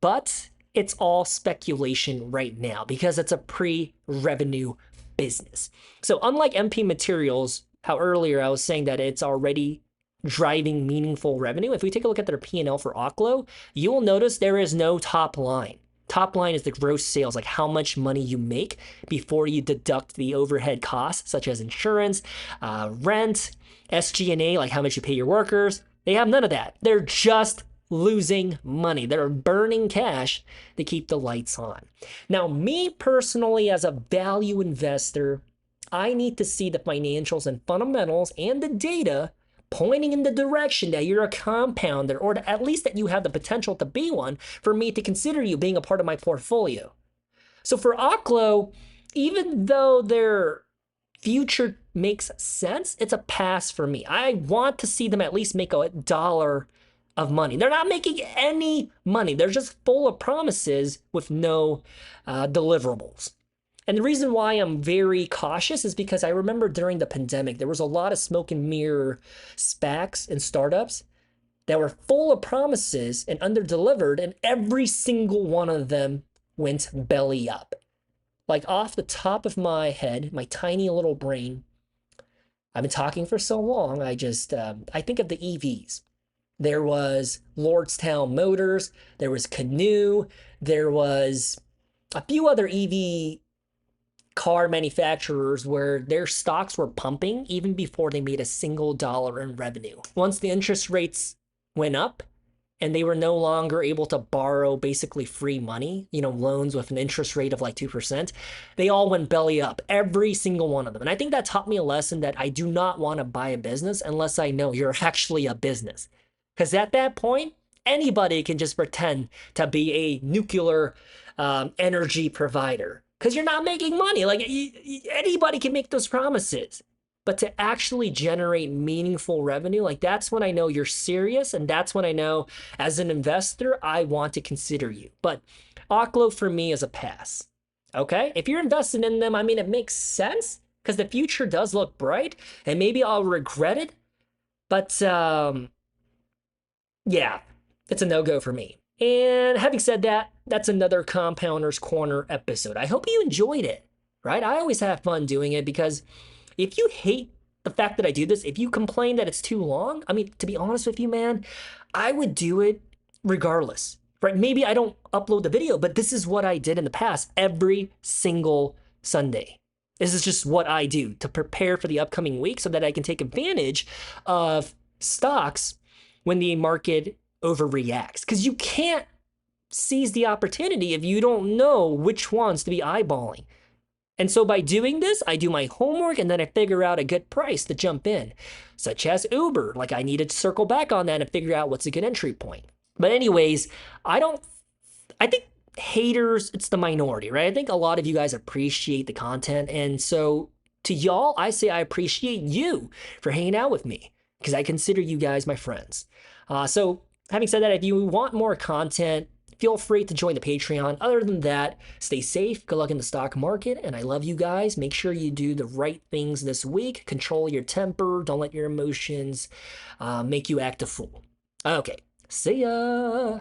but it's all speculation right now because it's a pre-revenue business. So unlike MP Materials, how earlier I was saying that it's already driving meaningful revenue, if we take a look at their P&L for Oklo, you will notice there is no top line. Top line is the gross sales, like how much money you make before you deduct the overhead costs, such as insurance, rent, SG&A, like how much you pay your workers. They have none of that. They're just losing money. They're burning cash to keep the lights on. Now, me personally, as a value investor, I need to see the financials and fundamentals and the data pointing in the direction that you're a compounder, or at least that you have the potential to be one, for me to consider you being a part of my portfolio. So for Oklo, even though their future makes sense, it's a pass for me. I want to see them at least make $1 of money. They're not making any money. They're just full of promises with no deliverables. And the reason why I'm very cautious is because I remember during the pandemic, there was a lot of smoke and mirror SPACs and startups that were full of promises and underdelivered, and every single one of them went belly up. Like off the top of my head, my tiny little brain, I've been talking for so long, I think of the EVs. There was Lordstown Motors, there was Canoe, there was a few other EV car manufacturers where their stocks were pumping even before they made a single dollar in revenue. Once the interest rates went up and they were no longer able to borrow basically free money, loans with an interest rate of like 2%, they all went belly up, every single one of them. And I think that taught me a lesson that I do not want to buy a business unless I know you're actually a business. Because at that point, anybody can just pretend to be a nuclear energy provider. Because you're not making money. Like anybody can make those promises. But to actually generate meaningful revenue, like that's when I know you're serious. And that's when I know as an investor, I want to consider you. But Oklo for me is a pass. Okay? If you're invested in them, I mean, it makes sense because the future does look bright and maybe I'll regret it. But yeah, it's a no go for me. And having said that, that's another Compounders Corner episode. I hope you enjoyed it, right? I always have fun doing it because if you hate the fact that I do this, if you complain that it's too long, I mean, to be honest with you, man, I would do it regardless, right? Maybe I don't upload the video, but this is what I did in the past every single Sunday. This is just what I do to prepare for the upcoming week so that I can take advantage of stocks when the market overreacts. Because you can't seize the opportunity if you don't know which ones to be eyeballing. And so by doing this, I do my homework and then I figure out a good price to jump in, such as Uber. Like I need to circle back on that and figure out what's a good entry point. But anyways, I don't I think haters, it's the minority, right? I think a lot of you guys appreciate the content. And so to y'all, I say I appreciate you for hanging out with me because I consider you guys my friends. So having said that, if you want more content, feel free to join the Patreon. Other than that, stay safe. Good luck in the stock market. And I love you guys. Make sure you do the right things this week. Control your temper. Don't let your emotions make you act a fool. Okay. See ya.